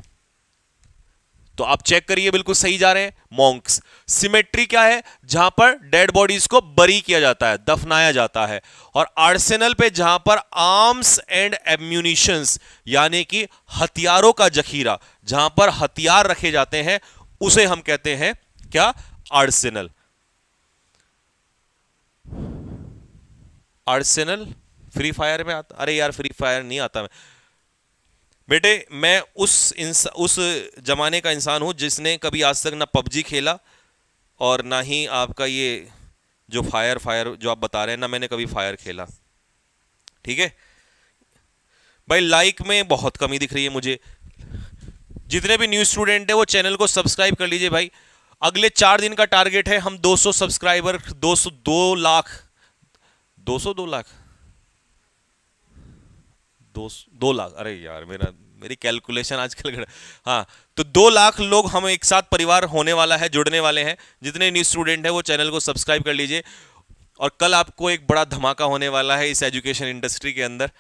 A: तो आप चेक करिए बिल्कुल सही जा रहे हैं, मॉन्क्स। सिमेट्री क्या है, जहां पर डेड बॉडीज को बरी किया जाता है, दफनाया जाता है। और आर्सेनल पे जहां पर आर्म्स एंड एम्यूनिशंस, यानी कि हथियारों का जखीरा, जहां पर हथियार रखे जाते हैं, उसे हम कहते हैं क्या, आर्सेनल। आर्सेनल फ्री फायर में आता, अरे यार फ्री फायर नहीं आता बेटे, मैं उस जमाने का इंसान हूं जिसने कभी आज तक ना पबजी खेला और ना ही आपका ये जो फायर फायर जो आप बता रहे हैं, ना मैंने कभी फायर खेला, ठीक है भाई। लाइक में बहुत कमी दिख रही है मुझे। जितने भी न्यू स्टूडेंट है वो चैनल को सब्सक्राइब कर लीजिए भाई। अगले 4 दिन का टारगेट है, हम 200 सब्सक्राइबर, 200, 2 लाख, 200, 2 लाख, 2 लाख, अरे यार मेरी कैलकुलेशन आजकल हाँ, तो 2 लाख लोग हम एक साथ परिवार होने वाला है, जुड़ने वाले हैं। जितने न्यू स्टूडेंट है वो चैनल को सब्सक्राइब कर लीजिए। और कल आपको एक बड़ा धमाका होने वाला है इस एजुकेशन इंडस्ट्री के अंदर।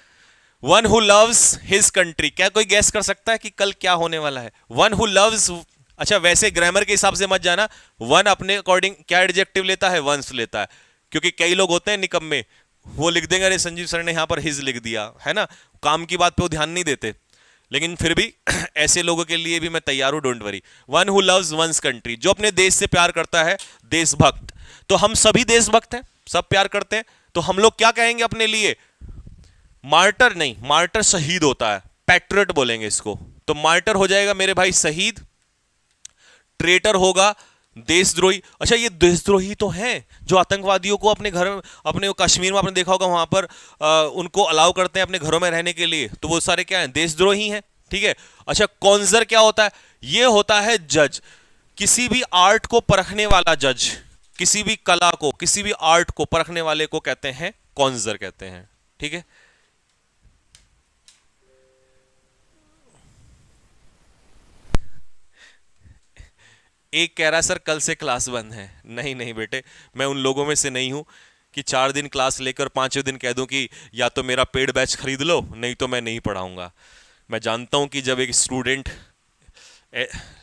A: One who loves his country, क्या कोई गैस कर सकता है कि कल क्या होने वाला है, वन हु लव्स। अच्छा, वैसे ग्रामर के हिसाब से मत जाना, वन अपने अकॉर्डिंग क्या एडजेक्टिव लेता है, वंस लेता है, क्योंकि कई लोग होते हैं निकम्मे, वो लिख देंगे अरे संजीव सर ने यहां पर हिज लिख दिया है ना, काम की बात पे वो ध्यान नहीं देते। लेकिन फिर भी ऐसे लोगों के लिए भी मैं तैयार हूं, don't worry. One who loves one's country, जो अपने देश से प्यार करता है, देशभक्त। तो हम सभी देशभक्त हैं, सब प्यार करते हैं, तो हम लोग क्या कहेंगे अपने लिए, मार्टर नहीं, मार्टर शहीद होता है, पैट्रियट बोलेंगे इसको। तो मार्टर हो जाएगा मेरे भाई शहीद, ट्रेटर होगा देशद्रोही। अच्छा, ये देशद्रोही तो हैं जो आतंकवादियों को अपने घर में, अपने कश्मीर में आपने देखा होगा वहां पर उनको अलाउ करते हैं अपने घरों में रहने के लिए, तो वो सारे क्या हैं, देशद्रोही हैं, ठीक है। अच्छा, कॉन्जर क्या होता है, ये होता है जज, किसी भी आर्ट को परखने वाला जज, किसी भी कला को, किसी भी आर्ट को परखने वाले को कहते हैं कॉन्जर कहते हैं, ठीक है। एक कह रहा सर कल से क्लास बंद है, नहीं नहीं बेटे, मैं उन लोगों में से नहीं हूं कि 4 दिन क्लास लेकर 5वें दिन कह दूं कि या तो मेरा पेड बैच खरीद लो, नहीं तो मैं नहीं पढ़ाऊंगा। मैं जानता हूं कि जब एक स्टूडेंट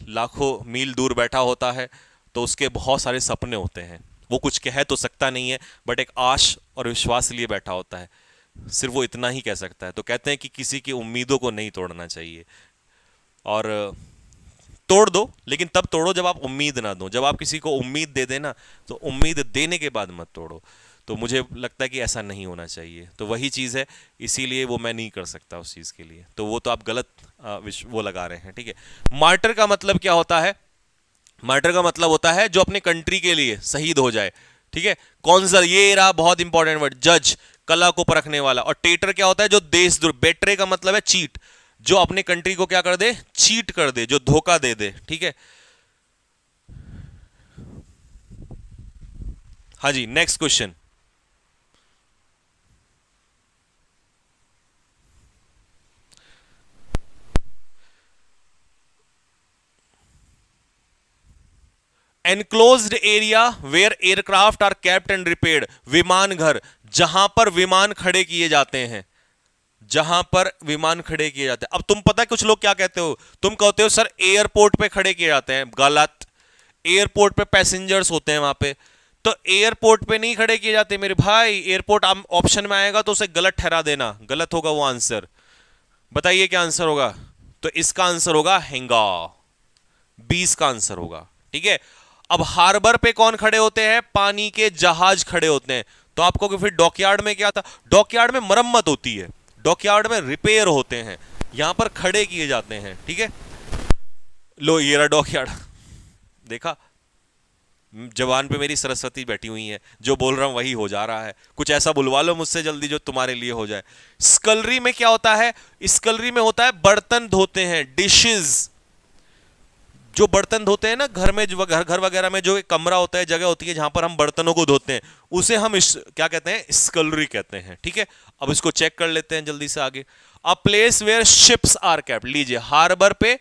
A: लाखों मील दूर बैठा होता है तो उसके बहुत सारे सपने होते हैं, वो कुछ कह तो सकता नहीं है, बट एक आश और विश्वास लिए बैठा होता है, सिर्फ वो इतना ही कह सकता है। तो कहते हैं कि किसी की उम्मीदों को नहीं तोड़ना चाहिए, और तोड़ दो, लेकिन तब तोड़ो जब आप उम्मीद ना दो। जब आप किसी को उम्मीद दे देना तो उम्मीद देने के बाद मत तोड़ो। तो मुझे लगता है कि ऐसा नहीं होना चाहिए, तो वही चीज़ है, इसीलिए वो मैं नहीं कर सकता उस चीज़ के लिए। तो वो तो आप गलत वो लगा रहे हैं, ठीक है। मार्टर का मतलब क्या होता है, मार्टर का मतलब होता है जो अपने कंट्री के लिए शहीद हो जाए, ठीक है। कॉन्जर, ये रहा बहुत इंपॉर्टेंट वर्ड, जज, कला को परखने वाला। और टेटर क्या होता है, जो देशद्रोह, बेट्रे का मतलब है चीट, जो अपने कंट्री को क्या कर दे, चीट कर दे, जो धोखा दे दे, ठीक है। हाँ जी, next question. Enclosed area where aircraft are kept and repaired, विमान घर, जहां पर विमान खड़े किए जाते हैं, जहां पर विमान खड़े किए जाते हैं। अब तुम पता है कुछ लोग क्या कहते हो, तुम कहते हो सर एयरपोर्ट पे खड़े किए जाते हैं, गलत। एयरपोर्ट पे पैसेंजर्स होते हैं वहां पे, तो एयरपोर्ट पे नहीं खड़े किए जाते मेरे भाई। एयरपोर्ट ऑप्शन में आएगा तो उसे गलत ठहरा देना, गलत होगा वो आंसर। बताइए क्या आंसर होगा, तो इसका आंसर होगा हेंगा, 20 का आंसर होगा, ठीक है। अब हार्बर पे कौन खड़े होते हैं, पानी के जहाज खड़े होते हैं। तो आपको कि फिर डॉकयार्ड में क्या था, डॉकयार्ड में मरम्मत होती है, डॉकयार्ड में रिपेयर होते हैं, यहां पर खड़े किए जाते हैं, ठीक है। लो ये रहा डॉकयार्ड, देखा, जवान पे मेरी सरस्वती बैठी हुई है, जो बोल रहा हूं वही हो जा रहा है। कुछ ऐसा बुलवा लो मुझसे जल्दी जो तुम्हारे लिए हो जाए। स्कलरी में क्या होता है, स्कलरी में होता है बर्तन धोते हैं, डिशेस, जो बर्तन धोते हैं ना घर में, जो घर वगैरह में जो एक कमरा होता है, जगह होती है जहां पर हम बर्तनों को धोते हैं, उसे हम क्या कहते हैं, स्कलरी कहते हैं, ठीक है। अब इसको चेक कर लेते हैं जल्दी से आगे। A place where ships are kept, लीजिए हार्बर पे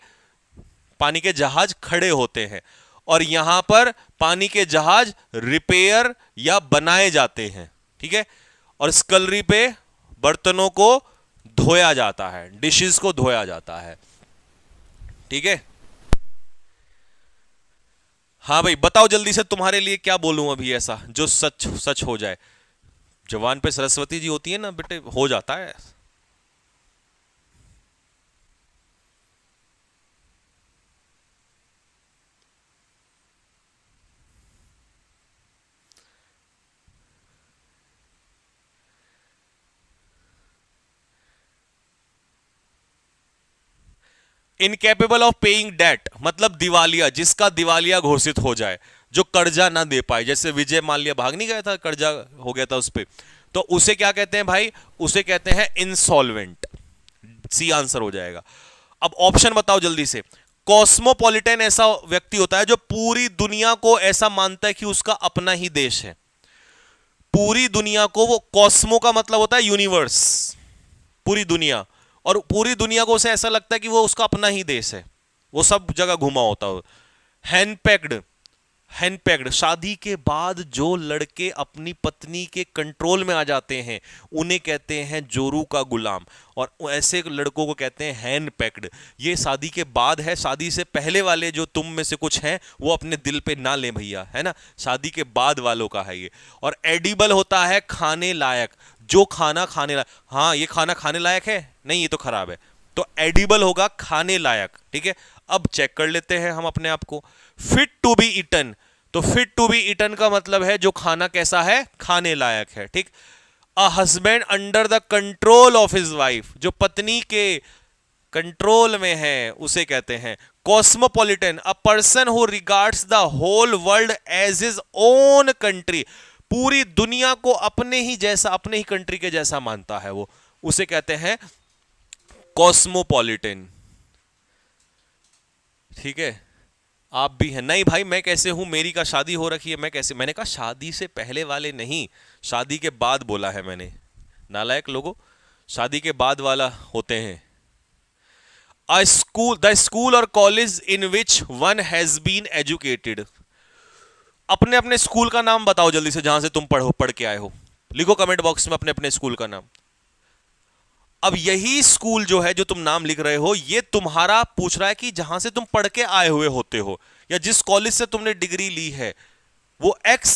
A: पानी के जहाज खड़े होते हैं, और यहां पर पानी के जहाज रिपेयर या बनाए जाते हैं, ठीक है। और स्कलरी पे बर्तनों को धोया जाता है, डिशेस को धोया जाता है, ठीक है। हाँ भाई बताओ जल्दी से, तुम्हारे लिए क्या बोलूं अभी ऐसा जो सच सच हो जाए। जवान पे सरस्वती जी होती है ना बेटे, हो जाता है। इनकेपेबल ऑफ पेइंग डेट मतलब दिवालिया, जिसका दिवालिया घोषित हो जाए, जो कर्जा ना दे पाए। जैसे विजय माल्या भाग नहीं गया था, कर्जा हो गया था उस पर, तो उसे क्या कहते हैं भाई, उसे कहते हैं इंसॉल्वेंट। सी आंसर हो जाएगा। अब ऑप्शन बताओ जल्दी से। कॉस्मोपॉलिटन ऐसा व्यक्ति होता है जो पूरी दुनिया को ऐसा मानता है कि उसका अपना ही देश है, पूरी दुनिया को। वो कॉस्मो का मतलब होता है यूनिवर्स, पूरी दुनिया, और पूरी दुनिया को उसे ऐसा लगता है कि वो उसका अपना ही देश है, वो सब जगह घुमा होता है। हैंडपैक्ड, हैंडपैक्ड शादी के बाद जो लड़के अपनी पत्नी के कंट्रोल में आ जाते हैं उन्हें कहते हैं जोरू का गुलाम, और ऐसे लड़कों को कहते हैं हैंडपैक्ड। ये शादी के बाद है, शादी से पहले वाले जो तुम में से कुछ हैं वो अपने दिल पे ना लें भैया, है ना, शादी के बाद वालों का है ये। और एडिबल होता है खाने लायक, जो खाना खाने लायक, हाँ ये खाना खाने लायक है, नहीं ये तो खराब है, तो एडिबल होगा खाने लायक, ठीक है। अब चेक कर लेते हैं हम अपने आप को। फिट टू बी ईटन, तो फिट टू बी ईटन का मतलब है जो खाना कैसा है, खाने लायक है, ठीक। A husband under the control of his wife, जो पत्नी के कंट्रोल में है उसे कहते हैं cosmopolitan. A person who regards the whole world as his own country, पूरी दुनिया को अपने ही जैसा, अपने ही कंट्री के जैसा मानता है वो, उसे कहते हैं कॉस्मोपॉलिटन, ठीक है। आप भी हैं, नहीं भाई मैं कैसे हूं, मेरी का शादी हो रखी है, मैं कैसे, मैंने कहा शादी से पहले वाले नहीं, शादी के बाद बोला है मैंने, नालायक लोगों, शादी के बाद वाला होते हैं। अ स्कूल, द स्कूल और college in which one has been educated, अपने अपने स्कूल का नाम बताओ जल्दी से जहां से तुम पढ़ के आए हो, लिखो कमेंट बॉक्स में अपने अपने स्कूल का नाम। अब यही स्कूल जो है जो तुम नाम लिख रहे हो, ये तुम्हारा पूछ रहा है कि जहां से तुम पढ़ के आए हुए होते हो, या जिस कॉलेज से तुमने डिग्री ली है, वो एक्स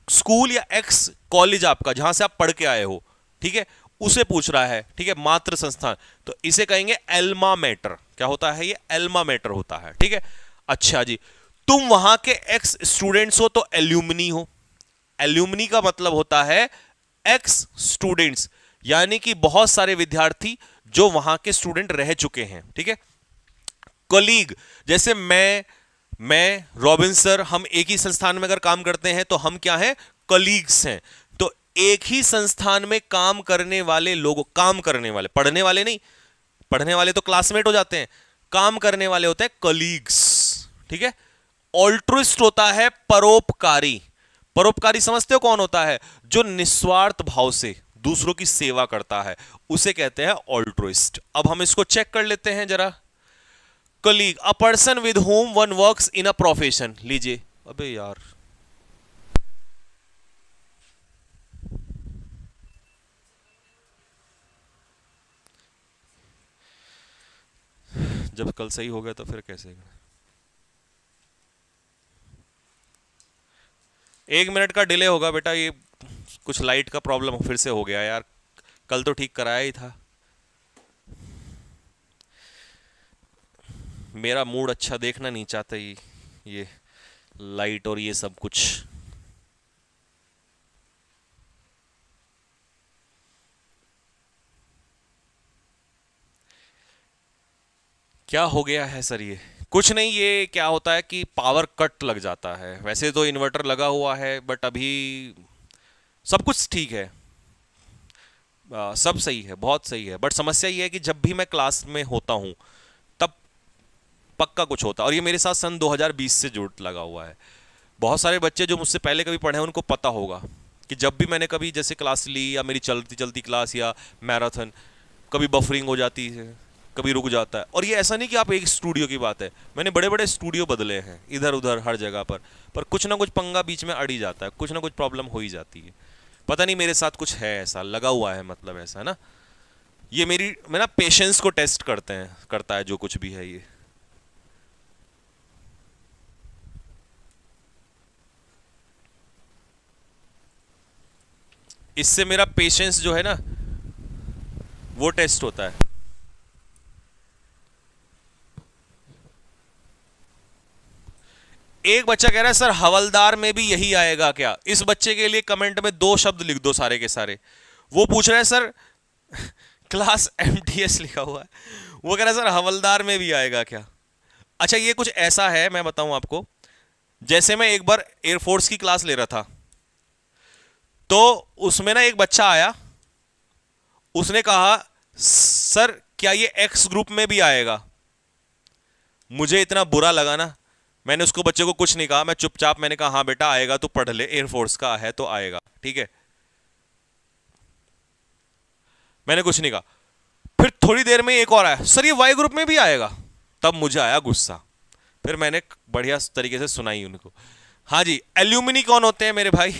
A: स्कूल या एक्स कॉलेज आपका जहां से आप पढ़ के आए हो, ठीक है, उसे पूछ रहा है, ठीक है, मात्र संस्थान, तो इसे कहेंगे एल्मा मैटर। क्या होता है ये, एल्मा मैटर होता है, ठीक है। अच्छा जी, तुम वहां के एक्स स्टूडेंट्स हो तो एल्यूमनी हो, एल्यूमनी का मतलब होता है एक्स स्टूडेंट्स, यानी कि बहुत सारे विद्यार्थी जो वहां के स्टूडेंट रह चुके हैं, ठीक है। कोलीग, जैसे मैं रॉबिन सर, हम एक ही संस्थान में अगर काम करते हैं तो हम क्या हैं, कलीग्स हैं। तो एक ही संस्थान में काम करने वाले लोग, काम करने वाले, पढ़ने वाले नहीं, पढ़ने वाले तो क्लासमेट हो जाते हैं, काम करने वाले होते हैं कलीग्स, ठीक है। ऑल्ट्रुइस्ट होता है परोपकारी, परोपकारी समझते हो कौन होता है, जो निस्वार्थ भाव से दूसरों की सेवा करता है, उसे कहते हैं ऑल्ट्रुइस्ट। अब हम इसको चेक कर लेते हैं जरा। colleague, a person with whom one works in a profession. लीजिए, अबे यार, जब कल सही हो गया तो फिर कैसे? 1 मिनट का डिले होगा बेटा, ये कुछ लाइट का प्रॉब्लम फिर से हो गया यार, कल तो ठीक कराया ही था। मेरा मूड अच्छा देखना नहीं चाहता ये लाइट और ये सब कुछ। क्या हो गया है सर? ये कुछ नहीं, ये क्या होता है कि पावर कट लग जाता है। वैसे तो इन्वर्टर लगा हुआ है, बट अभी सब कुछ ठीक है, सब सही है, बहुत सही है। बट समस्या ये है कि जब भी मैं क्लास में होता हूँ तब पक्का कुछ होता है, और ये मेरे साथ सन 2020 से जुड़ लगा हुआ है। बहुत सारे बच्चे जो मुझसे पहले कभी पढ़े हैं उनको पता होगा कि जब भी मैंने कभी जैसे क्लास ली, या मेरी चलती चलती क्लास या मैराथन, कभी बफरिंग हो जाती है, कभी रुक जाता है। और ये ऐसा नहीं कि आप एक स्टूडियो की बात है, मैंने बड़े बड़े स्टूडियो बदले हैं इधर उधर हर जगह पर कुछ ना कुछ पंगा बीच में अड़ ही जाता है, कुछ ना कुछ प्रॉब्लम हो ही जाती है। पता नहीं मेरे साथ कुछ है ऐसा लगा हुआ है, मतलब ऐसा है ना, ये मेरा पेशेंस को टेस्ट करता है जो कुछ भी है ये। इससे मेरा पेशेंस जो है ना वो टेस्ट होता है। एक बच्चा कह रहा है सर हवलदार में भी यही आएगा क्या? इस बच्चे के लिए कमेंट में 2 शब्द लिख दो सारे के सारे। वो पूछ रहा है सर क्लास एमटीएस लिखा हुआ है, वो कह रहा है सर हवलदार में भी आएगा क्या? अच्छा, ये कुछ ऐसा है, मैं बताऊं आपको, जैसे मैं एक बार एयरफोर्स की क्लास ले रहा था, तो उसमें ना एक बच्चा आया, उसने कहा सर क्या ये एक्स ग्रुप में भी आएगा? मुझे इतना बुरा लगा ना, मैंने उसको बच्चे को कुछ नहीं कहा, मैं चुपचाप मैंने कहा हाँ बेटा आएगा, तो पढ़ ले, एयरफोर्स का है तो आएगा, ठीक है, मैंने कुछ नहीं कहा। फिर थोड़ी देर में एक और आया, सर ये वाई ग्रुप में भी आएगा। तब मुझे आया गुस्सा, फिर मैंने बढ़िया तरीके से सुनाई उनको। हाँ जी, एल्यूमिनी कौन होते हैं मेरे भाई?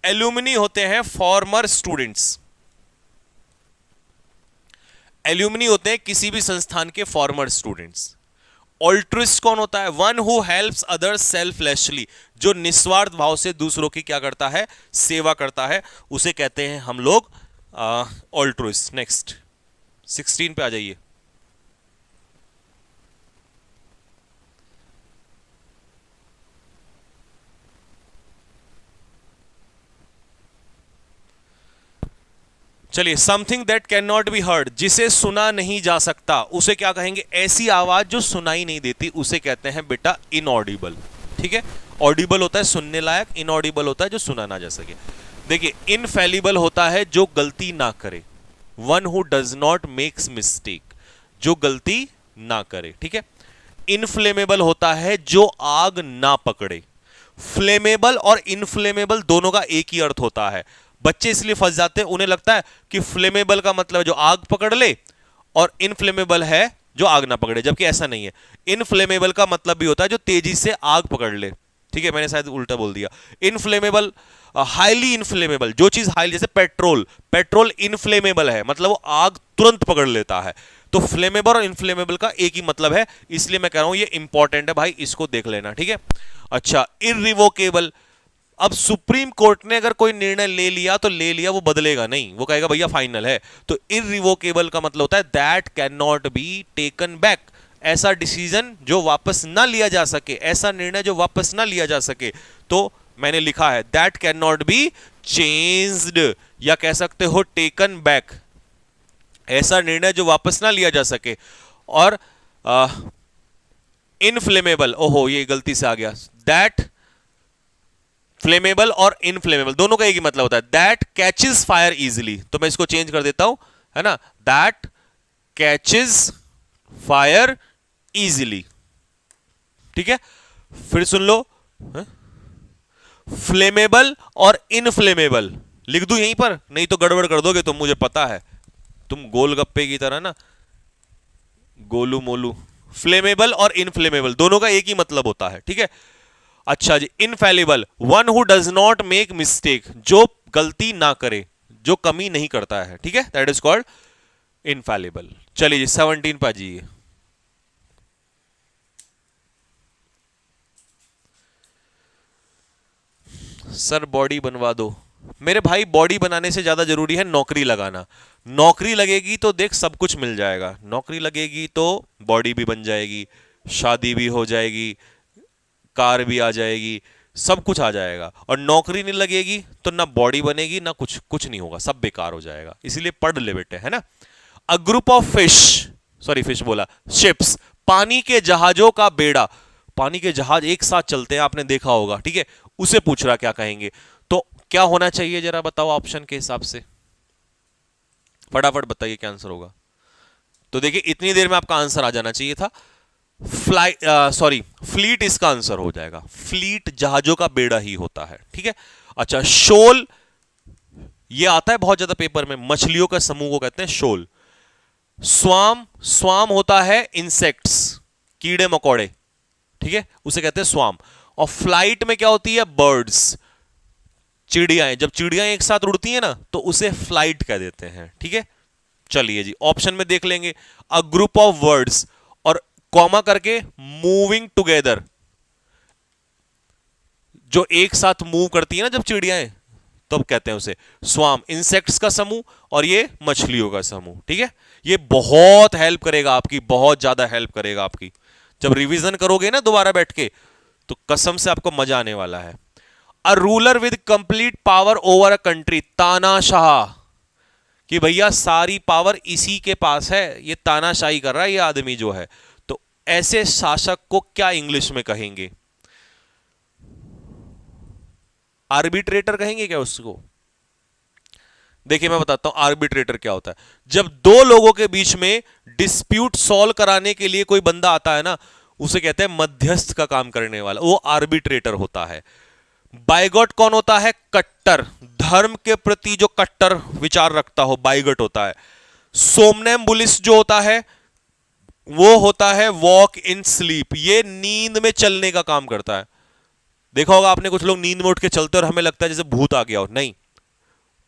A: एल्यूमिनी होते हैं फॉर्मर स्टूडेंट्स। एल्यूमिनी होते हैं किसी भी संस्थान के फॉर्मर स्टूडेंट्स। ऑल्ट्रिस्ट कौन होता है? One who helps others selflessly, जो निस्वार्थ भाव से दूसरों की क्या करता है? सेवा करता है, उसे कहते हैं हम लोग ऑल्ट्रिस्ट। नेक्स्ट 16 पे आ जाइए। चलिए, something that can not be heard, जिसे सुना नहीं जा सकता, उसे क्या कहेंगे? ऐसी आवाज जो सुनाई नहीं देती उसे कहते हैं बेटा इनऑडिबल। ठीक है, ऑडिबल होता है सुनने लायक, इनऑडिबल होता है जो सुना ना जा सके। देखिए, इनफेलिबल होता है जो गलती ना करे, one who does not makes mistake, जो गलती ना करे। ठीक है, इनफ्लेमेबल होता है जो आग ना पकड़े। फ्लेमेबल और इनफ्लेमेबल दोनों का एक ही अर्थ होता है। बच्चे इसलिए फंस जाते हैं, उन्हें लगता है कि फ्लेमेबल का मतलब है जो आग पकड़ ले, और इनफ्लेमेबल है जो आग ना पकड़े, जबकि ऐसा नहीं है। इनफ्लेमेबल का मतलब भी होता है जो तेजी से आग पकड़ ले। ठीक है, मैंने शायद उल्टा बोल दिया। इनफ्लेमेबल, हाईली इनफ्लेमेबल, जो चीज हाईली, जैसे पेट्रोल इनफ्लेमेबल है, मतलब वो आग तुरंत पकड़ लेता है। तो फ्लेमेबल और इनफ्लेमेबल का एक ही मतलब है, इसलिए मैं कह रहा हूं ये इंपॉर्टेंट है भाई, इसको देख लेना। ठीक है, अच्छा, इररिवोकेबल, अब सुप्रीम कोर्ट ने अगर कोई निर्णय ले लिया तो ले लिया, वो बदलेगा नहीं, वो कहेगा भैया फाइनल है। तो इररिवोकेबल का मतलब होता है that can not be taken back, ऐसा डिसीजन जो वापस ना लिया जा सके, ऐसा निर्णय जो वापस ना लिया जा सके। तो मैंने लिखा है that can not be changed, या कह सकते हो टेकन बैक, ऐसा निर्णय जो वापस ना लिया जा सके। और इनफ्लेमेबल, ओहो ये गलती से आ गया, दैट फ्लेमेबल और इनफ्लेमेबल दोनों का एक ही मतलब होता है, दैट कैचेस फायर इजिली। तो मैं इसको चेंज कर देता हूं, है ना, दैट कैचेस फायर इजिली। ठीक है, फिर सुन लो, फ्लेमेबल और इनफ्लेमेबल लिख दूं यहीं पर, नहीं तो गड़बड़ कर दोगे तुम, मुझे पता है तुम गोलगप्पे की तरह ना, गोलू मोलू फ्लेमेबल और इनफ्लेमेबल दोनों का एक ही मतलब होता है, ठीक है। अच्छा जी, infallible, one who does not make mistake, जो गलती ना करे, जो कमी नहीं करता है, ठीक है, दैट इज कॉल्ड इनफैलिबल। चलिए जी 17 पर जाइए। सर बॉडी बनवा दो। मेरे भाई बॉडी बनाने से ज्यादा जरूरी है नौकरी लगाना। नौकरी लगेगी तो देख सब कुछ मिल जाएगा, नौकरी लगेगी तो बॉडी भी बन जाएगी, शादी भी हो जाएगी, कार भी आ जाएगी, सब कुछ आ जाएगा। और नौकरी नहीं लगेगी तो ना बॉडी बनेगी ना कुछ कुछ नहीं होगा, सब बेकार हो जाएगा। इसीलिए पढ़ ले बेटे, है ना। अ group of fish, sorry fish बोला, शिप्स, पानी के जहाजों का बेड़ा, पानी के जहाज एक साथ चलते हैं, आपने देखा होगा, ठीक है। उसे पूछ रहा क्या कहेंगे, तो क्या होना चाहिए जरा बताओ ऑप्शन के हिसाब से, फटाफट बताइए क्या आंसर होगा। तो देखिए इतनी देर में आपका आंसर आ जाना चाहिए था। फ्लीट इसका आंसर हो जाएगा। फ्लीट जहाजों का बेड़ा ही होता है, ठीक है। अच्छा, शोल, ये आता है बहुत ज्यादा पेपर में, मछलियों का समूह को कहते हैं शोल। स्वाम, स्वाम होता है इंसेक्ट्स, कीड़े मकोड़े, ठीक है, उसे कहते हैं स्वाम। और फ्लाइट में क्या होती है, बर्ड्स, चिड़ियाएं, जब चिड़ियां एक साथ उड़ती हैं ना तो उसे फ्लाइट कह देते हैं, ठीक है। चलिए जी ऑप्शन में देख लेंगे, अ ग्रुप ऑफ वर्ड्स और कॉमा करके मूविंग टुगेदर, जो एक साथ मूव करती है ना जब चिड़ियाएं, तब कहते हैं उसे स्वाम। इंसेक्ट्स का समूह और ये मछलियों का समूह, ठीक है। ये बहुत हेल्प करेगा आपकी, बहुत ज्यादा हेल्प करेगा आपकी। जब रिवीजन करोगे ना दोबारा बैठ के तो कसम से आपको मजा आने वाला है। A ruler with complete power over a country, तानाशाह, कि भैया सारी पावर इसी के पास है, ये तानाशाही कर रहा है ये आदमी जो है। तो ऐसे शासक को क्या इंग्लिश में कहेंगे, आर्बिट्रेटर कहेंगे क्या उसको। देखिए मैं बताता हूं आर्बिट्रेटर क्या होता है। जब दो लोगों के बीच में डिस्प्यूट सॉल्व कराने के लिए कोई बंदा आता है ना, उसे कहते हैं मध्यस्थ का काम करने वाला, वो आर्बिट्रेटर होता है। बाइगॉट कौन होता है, कट्टर, धर्म के प्रति जो कट्टर विचार रखता हो, बाइगॉट होता है। सोमनैम्बुलिस्ट जो होता है वो होता है वॉक इन स्लीप, ये नींद में चलने का काम करता है। देखा होगा आपने कुछ लोग नींद में उठ के चलते और हमें लगता है जैसे भूत आ गया हो, नहीं,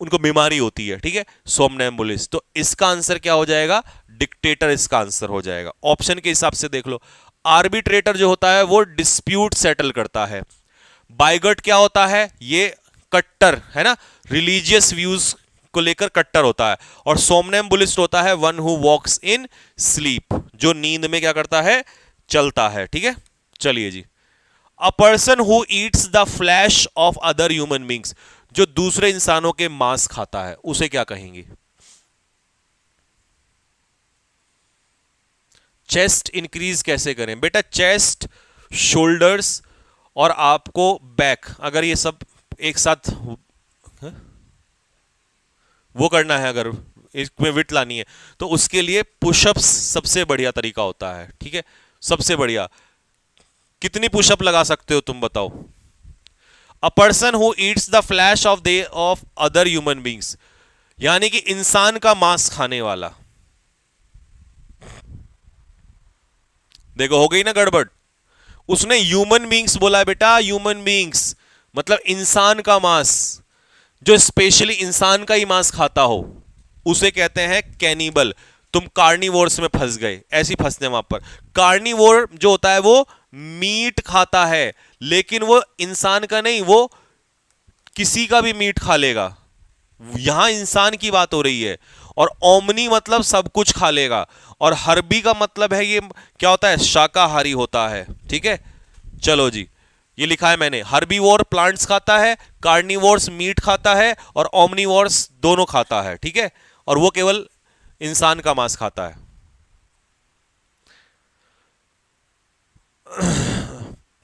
A: उनको बीमारी होती है, ठीक है, सोमनैम्बुलिस्ट। तो इसका आंसर क्या हो जाएगा, डिक्टेटर इसका आंसर हो जाएगा। ऑप्शन के हिसाब से देख लो, आर्बिट्रेटर जो होता है वो डिस्प्यूट सेटल करता है। बाइगॉट क्या होता है, ये कट्टर है ना, रिलीजियस व्यूज को लेकर कट्टर होता है। और सोमनैम्बुलिस्ट होता है one who walks in sleep, जो नींद में क्या करता है, चलता है, ठीक है। चलिए जी, a person who eats the flesh of other human beings, जो दूसरे इंसानों के मांस खाता है, उसे क्या कहेंगे। चेस्ट इंक्रीज कैसे करें बेटा, चेस्ट, शोल्डर्स और आपको बैक, अगर ये सब एक साथ वो करना है, अगर इसमें विट लानी है तो उसके लिए पुशअप्स सबसे बढ़िया तरीका होता है, ठीक है, सबसे बढ़िया। कितनी पुशअप लगा सकते हो तुम बताओ। अ person who eats the flesh of other human beings, यानी कि इंसान का मांस खाने वाला। देखो हो गई ना गड़बड़, उसने ह्यूमन बींग्स बोला बेटा, ह्यूमन बींग्स मतलब इंसान का मांस, जो स्पेशली इंसान का ही मांस खाता हो उसे कहते हैं कैनिबल। तुम कार्निवोर्स में फंस गए, ऐसी फंसने वहां पर। कार्निवोर जो होता है वो मीट खाता है, लेकिन वो इंसान का नहीं, वो किसी का भी मीट खा लेगा। यहां इंसान की बात हो रही है। और ओमनी मतलब सब कुछ खा लेगा, और हर्बी का मतलब है ये क्या होता है, शाकाहारी होता है, ठीक है। चलो जी, ये लिखा है मैंने, हर्बीवोर प्लांट्स खाता है, कार्निवोर्स मीट खाता है, और ओमनीवोर्स दोनों खाता है, ठीक है। और वो केवल इंसान का मांस खाता है।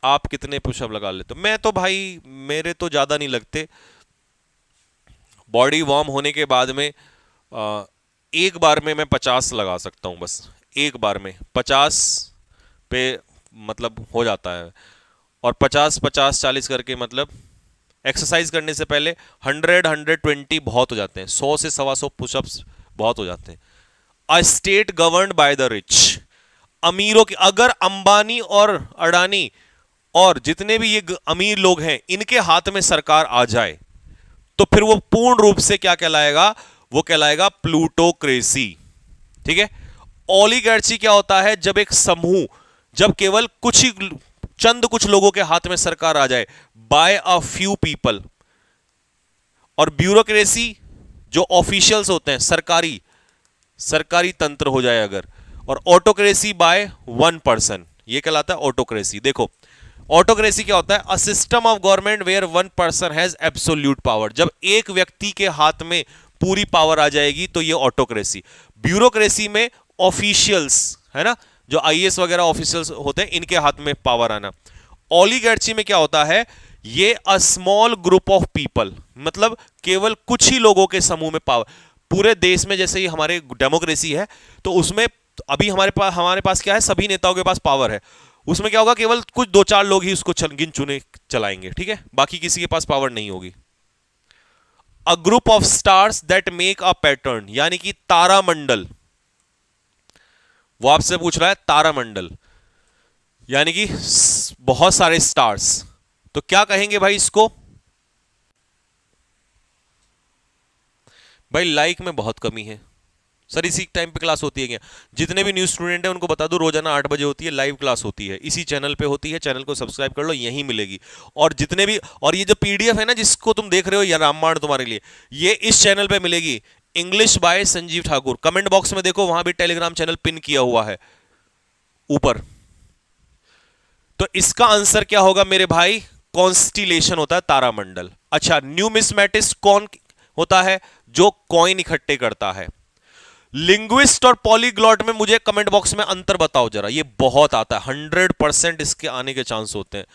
A: आप कितने पुशअप लगा लेते हो। मैं तो भाई, मेरे तो ज्यादा नहीं लगते। बॉडी वार्म होने के बाद में एक बार में मैं 50 लगा सकता हूं, बस एक बार में 50 पे मतलब हो जाता है। और 50 50 40 करके मतलब एक्सरसाइज करने से पहले 100 120 बहुत हो जाते हैं, 100 से 125 पुशअप्स बहुत हो जाते हैं। A state governed by the rich, अमीरों की, अगर अंबानी और अडानी और जितने भी ये अमीर लोग हैं इनके हाथ में सरकार आ जाए तो फिर वो पूर्ण रूप से क्या कहलाएगा, वो कहलाएगा प्लूटोक्रेसी। ठीक है। ओलिगार्ची क्या होता है, जब एक समूह, जब केवल कुछ ही चंद कुछ लोगों के हाथ में सरकार आ जाए, बाय अ फ्यू पीपल। और ब्यूरोक्रेसी जो ऑफिशियल्स होते हैं, सरकारी सरकारी तंत्र हो जाए अगर। और ऑटोक्रेसी बाय वन पर्सन, ये कहलाता है ऑटोक्रेसी। देखो ऑटोक्रेसी क्या होता है, a system of government where one person has absolute power. जब एक व्यक्ति के हाथ में पूरी पावर आ जाएगी तो ये ऑटोक्रेसी। ब्यूरोक्रेसी में ऑफिशियल्स है ना, जो आईएएस वगैरह ऑफिशियल्स होते हैं इनके हाथ में पावर आना। ओलिगार्ची में क्या होता है, ये a small group of people, मतलब केवल कुछ ही लोगों के समूह में पावर। पूरे देश में जैसे ही हमारे डेमोक्रेसी है तो उसमें अभी हमारे पास क्या है, सभी नेताओं के पास पावर है। उसमें क्या होगा, केवल कुछ दो चार लोग ही उसको गिन चुने चलाएंगे। ठीक है, बाकी किसी के पास पावर नहीं होगी। अ group of stars that make a pattern, यानी कि तारामंडल। वो आपसे पूछ रहा है तारामंडल यानी कि बहुत सारे स्टार्स, तो क्या कहेंगे भाई इसको? भाई लाइक में बहुत कमी है सर, इसी टाइम पे क्लास होती है क्या? जितने भी न्यू स्टूडेंट हैं उनको बता दो, रोजाना 8 बजे होती है, लाइव क्लास होती है, इसी चैनल पे होती है। चैनल को सब्सक्राइब कर लो, यहीं मिलेगी। और जितने भी, और ये जो पीडीएफ है ना जिसको तुम देख रहे हो, या रामबाण तुम्हारे लिए, ये इस चैनल पे मिलेगी, English by Sanjeev Thakur. Comment box में देखो, वहां भी टेलीग्राम चैनल पिन किया हुआ है ऊपर। तो इसका आंसर क्या होगा मेरे भाई? कॉन्स्टिलेशन होता है तारामंडल। अच्छा, न्यूमिस्मेटिस्ट कौन होता है? जो कॉइन इकट्ठे करता है। लिंग्विस्ट और पॉलीग्लॉट में मुझे कमेंट बॉक्स में अंतर बताओ जरा, ये बहुत आता है, 100% इसके आने के चांस होते हैं।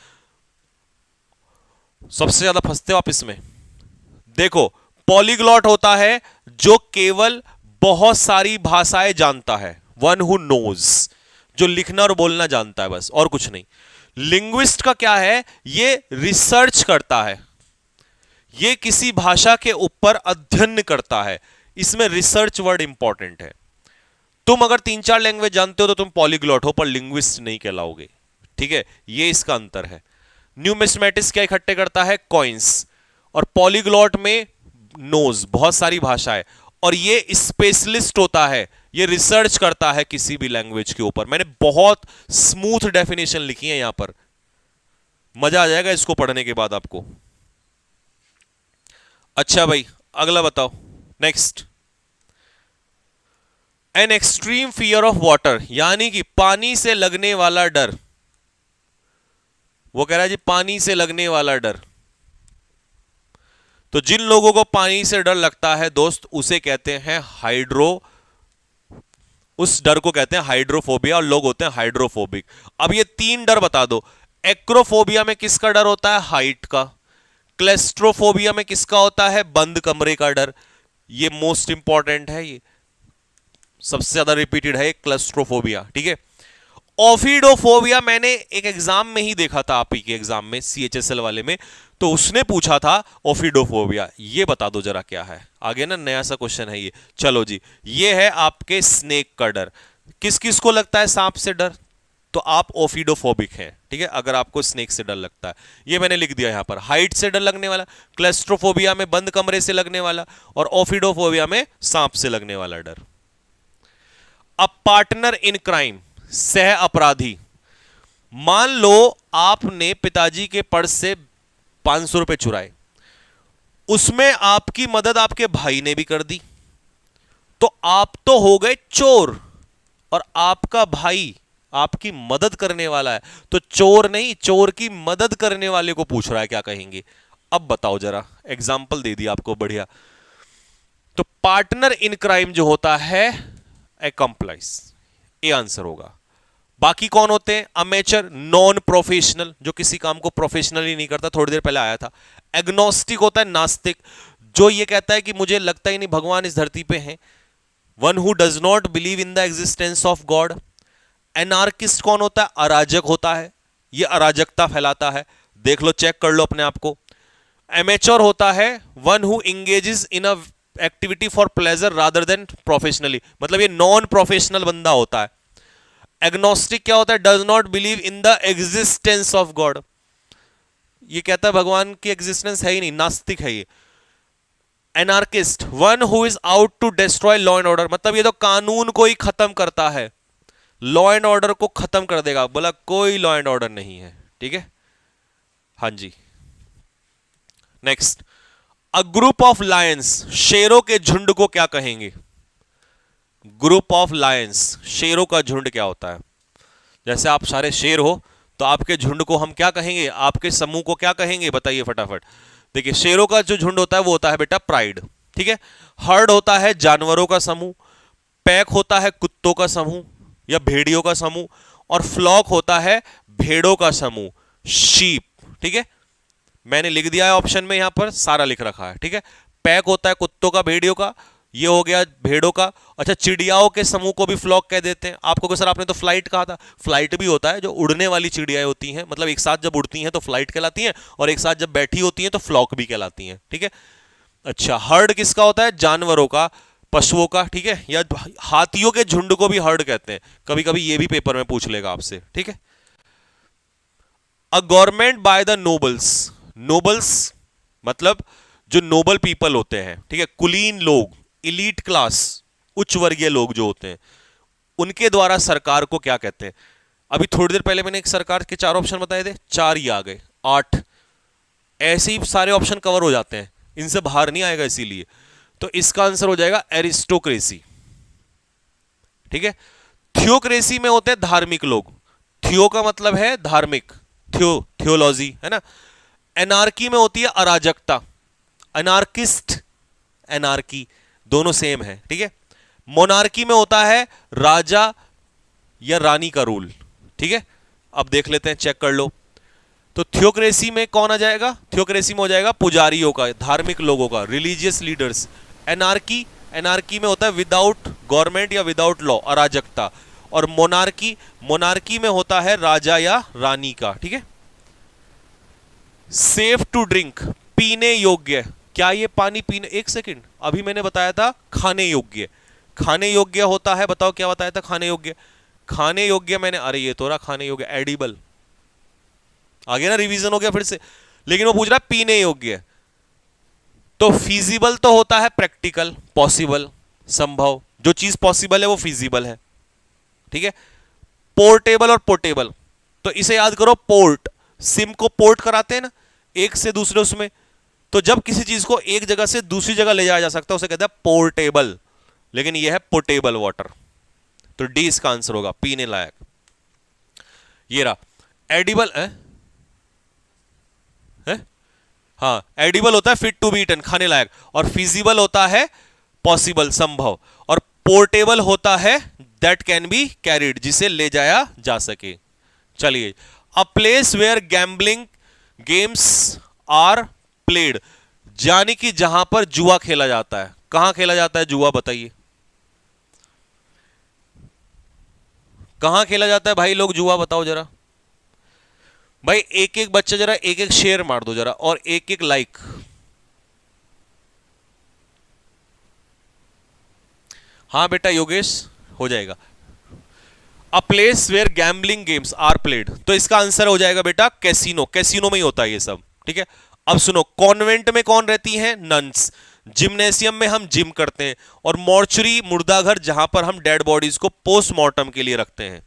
A: सबसे ज्यादा फंसते हो आप इसमें। देखो, पॉलीग्लॉट होता है जो केवल बहुत सारी भाषाएं जानता है, वन हु नोज, जो लिखना और बोलना जानता है बस, और कुछ नहीं। लिंग्विस्ट का क्या है, ये रिसर्च करता है, ये किसी भाषा के ऊपर अध्ययन करता है। इसमें रिसर्च वर्ड इंपॉर्टेंट है। तुम अगर 3-4 लैंग्वेज जानते हो तो तुम पॉलीग्लॉट हो, पर लिंग्विस्ट नहीं कहलाओगे। ठीक है, ये इसका अंतर है। न्यूमिस्मेटिस्ट क्या इकट्ठे करता है? कॉइन्स। और पॉलीग्लॉट में नोज, बहुत सारी भाषाएं। और ये स्पेशलिस्ट होता है, ये रिसर्च करता है किसी भी लैंग्वेज के ऊपर। मैंने बहुत स्मूथ डेफिनेशन लिखी है यहां पर, मजा आ जाएगा इसको पढ़ने के बाद आपको। अच्छा भाई, अगला बताओ, next. An extreme fear of water, यानी कि पानी से लगने वाला डर। वो कह रहा है जी पानी से लगने वाला डर। तो जिन लोगों को पानी से डर लगता है दोस्त, उसे कहते हैं उस डर को कहते हैं हाइड्रोफोबिया, और लोग होते हैं हाइड्रोफोबिक। अब ये 3 डर बता दो। एक्रोफोबिया में किसका डर होता है? हाइट का। क्लेस्ट्रोफोबिया में किसका होता है? बंद कमरे का डर। ये मोस्ट इंपॉर्टेंट है, ये सबसे ज्यादा रिपीटेड है क्लेस्ट्रोफोबिया। ठीक है। ओफिडोफोबिया मैंने एक एग्जाम में ही देखा था, आप ही के एग्जाम में, सीएचएसएल वाले में, तो उसने पूछा था ओफिडोफोबिया। ये बता दो जरा क्या है, आगे ना नया सा क्वेश्चन है ये। चलो जी, ये है आपके स्नेक का डर। किस किस को लगता है सांप से डर? तो आप ओफिडोफोबिक हैं। ठीक है, अगर आपको स्नेक से डर लगता है, ये मैंने लिख दिया यहां पर। हाइट से डर लगने वाला, क्लेस्ट्रोफोबिया में बंद कमरे से लगने वाला, और ओफिडोफोबिया में सांप से लगने वाला डर। अ पार्टनर इन क्राइम, सह अपराधी। मान लो आपने पिताजी के पर्स से 500 रुपए चुराए, उसमें आपकी मदद आपके भाई ने भी कर दी, तो आप तो हो गए चोर, और आपका भाई आपकी मदद करने वाला है, तो चोर नहीं, चोर की मदद करने वाले को पूछ रहा है, क्या कहेंगे? अब बताओ जरा, एग्जाम्पल दे दिया आपको, बढ़िया। तो पार्टनर इन क्राइम जो होता है एकम्प्लाइज, ये आंसर होगा। बाकी कौन होते हैं? अमेचर, नॉन प्रोफेशनल, जो किसी काम को प्रोफेशनली नहीं करता, थोड़ी देर पहले आया था। एग्नोस्टिक होता है नास्तिक, जो ये कहता है कि मुझे लगता ही नहीं भगवान इस धरती पे हैं। One who does not believe in the existence of God. Anarchist कौन होता है? अराजक होता है, ये अराजकता फैलाता है, देख लो, चेक कर लो अपने आप को। एमेचर होता है one who engages in a activity for pleasure rather than professionally, मतलब ये नॉन प्रोफेशनल बंदा होता है। एग्नोस्टिक क्या होता है? Does not believe in the existence of God, ये कहता है भगवान की एग्जिस्टेंस है ही नहीं, नास्तिक है ये। Anarchist, one who is out to destroy law and order, मतलब ये तो कानून को ही खत्म करता है, लॉ एंड ऑर्डर को खत्म कर देगा, बोला कोई लॉ एंड ऑर्डर नहीं है, ठीक है। हाँ जी, next, a group of lions, शेरों के झुंड को क्या कहेंगे? ग्रुप ऑफ लायंस, शेरों का झुंड क्या होता है? जैसे आप सारे शेर हो तो आपके झुंड को हम क्या कहेंगे, आपके समूह को क्या कहेंगे, बताइए फटाफट। देखिए शेरों का जो झुंड होता है वो होता है बेटा प्राइड, ठीक है। हर्ड होता है जानवरों का समूह, पैक होता है कुत्तों का समूह या भेड़ियों का समूह, और फ्लॉक होता है भेड़ों का समूह, शीप, ठीक है। मैंने लिख दिया है ऑप्शन में, यहां पर सारा लिख रखा है, ठीक है। पैक होता है कुत्तों का भेड़ियों का, ये हो गया भेड़ों का। अच्छा, चिड़ियाओं के समूह को भी फ्लॉक कह देते हैं। आपको सर आपने तो फ्लाइट कहा था, फ्लाइट भी होता है, जो उड़ने वाली चिड़ियाएं होती हैं, मतलब एक साथ जब उड़ती हैं तो फ्लाइट कहलाती हैं, और एक साथ जब बैठी होती हैं तो फ्लॉक भी कहलाती हैं, ठीक है। अच्छा, हर्ड किसका होता है? जानवरों का, पशुओं का, ठीक है। या हाथियों के झुंड को भी हर्ड कहते हैं, कभी कभी ये भी पेपर में पूछ लेगा आपसे, ठीक है। A government by the nobles, nobles मतलब जो नोबल पीपल होते हैं, ठीक है, कुलीन लोग, इलीट क्लास, उच्च वर्गीय लोग जो होते हैं, उनके द्वारा सरकार को क्या कहते हैं? अभी थोड़ी देर पहले मैंने एक सरकार के 4 ऑप्शन बताए थे, 4 ही आ गए, 8 ऐसे ही सारे ऑप्शन कवर हो जाते हैं, इनसे बाहर नहीं आएगा, इसीलिए तो इसका आंसर हो जाएगा एरिस्टोक्रेसी, ठीक है। थियोक्रेसी में होते हैं धार्मिक लोग, थियो का मतलब है धार्मिक, थियोलॉजी है ना। एनार्की में होती है अराजकता, अनार्किस्ट, एनार्की दोनों सेम है, ठीक है। मोनार्की में होता है राजा या रानी का रूल, ठीक है। अब देख लेते हैं, चेक कर लो। तो थियोक्रेसी में कौन आ जाएगा? थियोक्रेसी में हो जाएगा पुजारियों का, धार्मिक लोगों का, रिलीजियस लीडर्स। एनार्की, एनार्की में होता है विदाउट गवर्नमेंट या विदाउट लॉ, अराजकता। और मोनार्की, मोनार्की में होता है राजा या रानी का, ठीक है। सेफ टू ड्रिंक, पीने योग्य, क्या ये पानी पीने, एक सेकंड, अभी मैंने बताया था खाने योग्य, खाने योग्य होता है, बताओ क्या बताया था खाने योग्य? खाने योग्य मैंने, अरे ये तो रहा खाने योग्य, एडिबल आ गया ना, रिवीजन हो गया फिर से। लेकिन वो पूछ रहा है पीने योग्य, तो फीजिबल तो होता है प्रैक्टिकल, पॉसिबल, संभव, जो चीज पॉसिबल है वो फीजिबल है, ठीक है। पोर्टेबल और पोर्टेबल, तो इसे याद करो, पोर्ट, सिम को पोर्ट कराते हैं ना एक से दूसरे उसमें, तो जब किसी चीज को एक जगह से दूसरी जगह ले जाया जा सकता है उसे कहते हैं पोर्टेबल, लेकिन यह है पोर्टेबल वाटर, तो डी इसका आंसर होगा, पीने लायक। ये रहा एडिबल है? हाँ, एडिबल होता है फिट टू बी ईटन, खाने लायक, और फिजिबल होता है पॉसिबल, संभव, और पोर्टेबल होता है दैट कैन बी कैरिड, जिसे ले जाया जा सके। चलिए, a place where gambling games are played, यानी कि जहां पर जुआ खेला जाता है। कहां खेला जाता है जुआ, बताइए कहां खेला जाता है भाई लोग जुआ, बताओ जरा भाई। एक एक बच्चा जरा एक एक शेयर मार दो जरा, और एक एक लाइक। हाँ बेटा योगेश, हो जाएगा। A place where gambling games are played, तो इसका आंसर हो जाएगा बेटा कैसीनो, कैसीनो में ही होता है ये सब, ठीक है। अब सुनो, कॉन्वेंट में कौन रहती हैं? नन्स। जिम्नेशियम में हम जिम करते हैं, और मॉर्चरी, मुर्दाघर, जहां पर हम डेड बॉडीज को पोस्टमार्टम के लिए रखते हैं।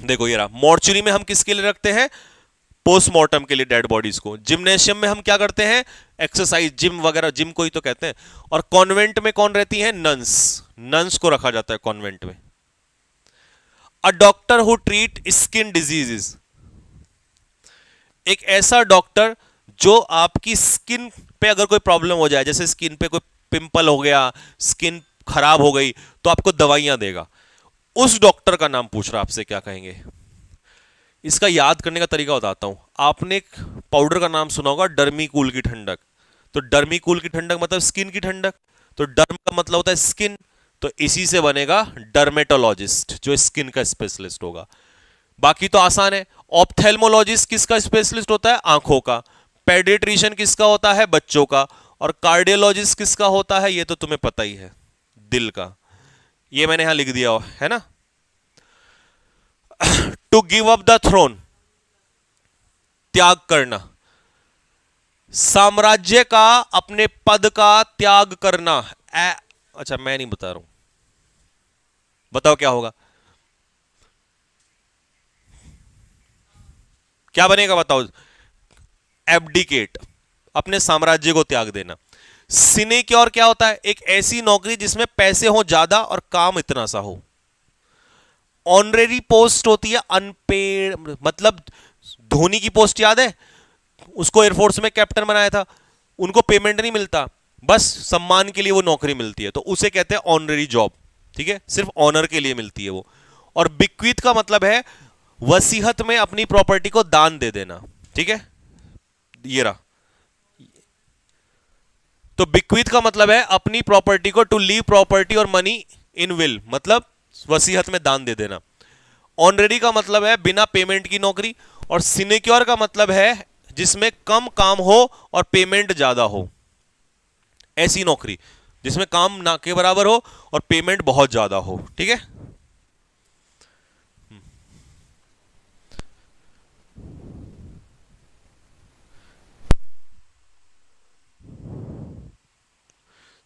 A: देखो ये रहा, मॉर्चरी में हम किसके लिए रखते हैं? पोस्टमार्टम के लिए डेड बॉडीज को। जिम्नेशियम में हम क्या करते हैं? एक्सरसाइज, जिम वगैरह, जिम को ही तो कहते हैं। और कॉन्वेंट में कौन रहती है? नन्स, नन्स को रखा जाता है कॉन्वेंट में। A doctor who treat skin diseases, एक ऐसा डॉक्टर जो आपकी स्किन पे अगर कोई प्रॉब्लम हो जाए, जैसे स्किन पे कोई पिंपल हो गया, स्किन खराब हो गई, तो आपको दवाइयां देगा, उस डॉक्टर का नाम पूछ रहा, आपसे क्या कहेंगे? इसका याद करने का तरीका बताता हूं। आपने एक पाउडर का नाम सुना होगा, डर्मीकूल की ठंडक, तो डर्मीकूल की ठंडक मतलब स्किन की ठंडक, तो डर्म का मतलब होता है स्किन, तो इसी से बनेगा डर्मेटोलॉजिस्ट, जो स्किन का स्पेशलिस्ट होगा। बाकी तो आसान है। ऑप्थेल्मोलॉजिस्ट किसका स्पेशलिस्ट होता है? आंखों का। पेडियाट्रिशियन किसका होता है? बच्चों का। और कार्डियोलॉजिस्ट किसका होता है? ये तो तुम्हें पता ही है, दिल का। ये मैंने यहां लिख दिया है ना। To give up the throne, त्याग करना। साम्राज्य का, अपने पद का त्याग करना। अच्छा मैं नहीं बता रहा हूं, बताओ क्या होगा, क्या बनेगा बताओ। एब्डिकेट, अपने साम्राज्य को त्याग देना। सिनेक्योर क्या होता है, एक ऐसी नौकरी जिसमें पैसे हो ज्यादा और काम इतना सा हो। ऑनरेरी पोस्ट होती है अनपेड, मतलब धोनी की पोस्ट याद है, उसको एयरफोर्स में कैप्टन बनाया था, उनको पेमेंट नहीं मिलता, बस सम्मान के लिए वो नौकरी मिलती है, तो उसे कहते हैं ऑनरेरी जॉब। ठीक है, सिर्फ ऑनर के लिए मिलती है वो। और बिक्वीथ का मतलब है वसीहत में अपनी प्रॉपर्टी को दान दे देना। ठीक है, ये रहा। तो बिक्वीथ का मतलब है अपनी प्रॉपर्टी को, टू लीव प्रॉपर्टी और मनी इन विल, मतलब वसीहत में दान दे देना। ऑनरेरी का मतलब है बिना पेमेंट की नौकरी, और सिनेक्योर का मतलब है जिसमें कम काम हो और पेमेंट ज्यादा हो, ऐसी नौकरी जिसमें काम ना के बराबर हो और पेमेंट बहुत ज्यादा हो। ठीक है,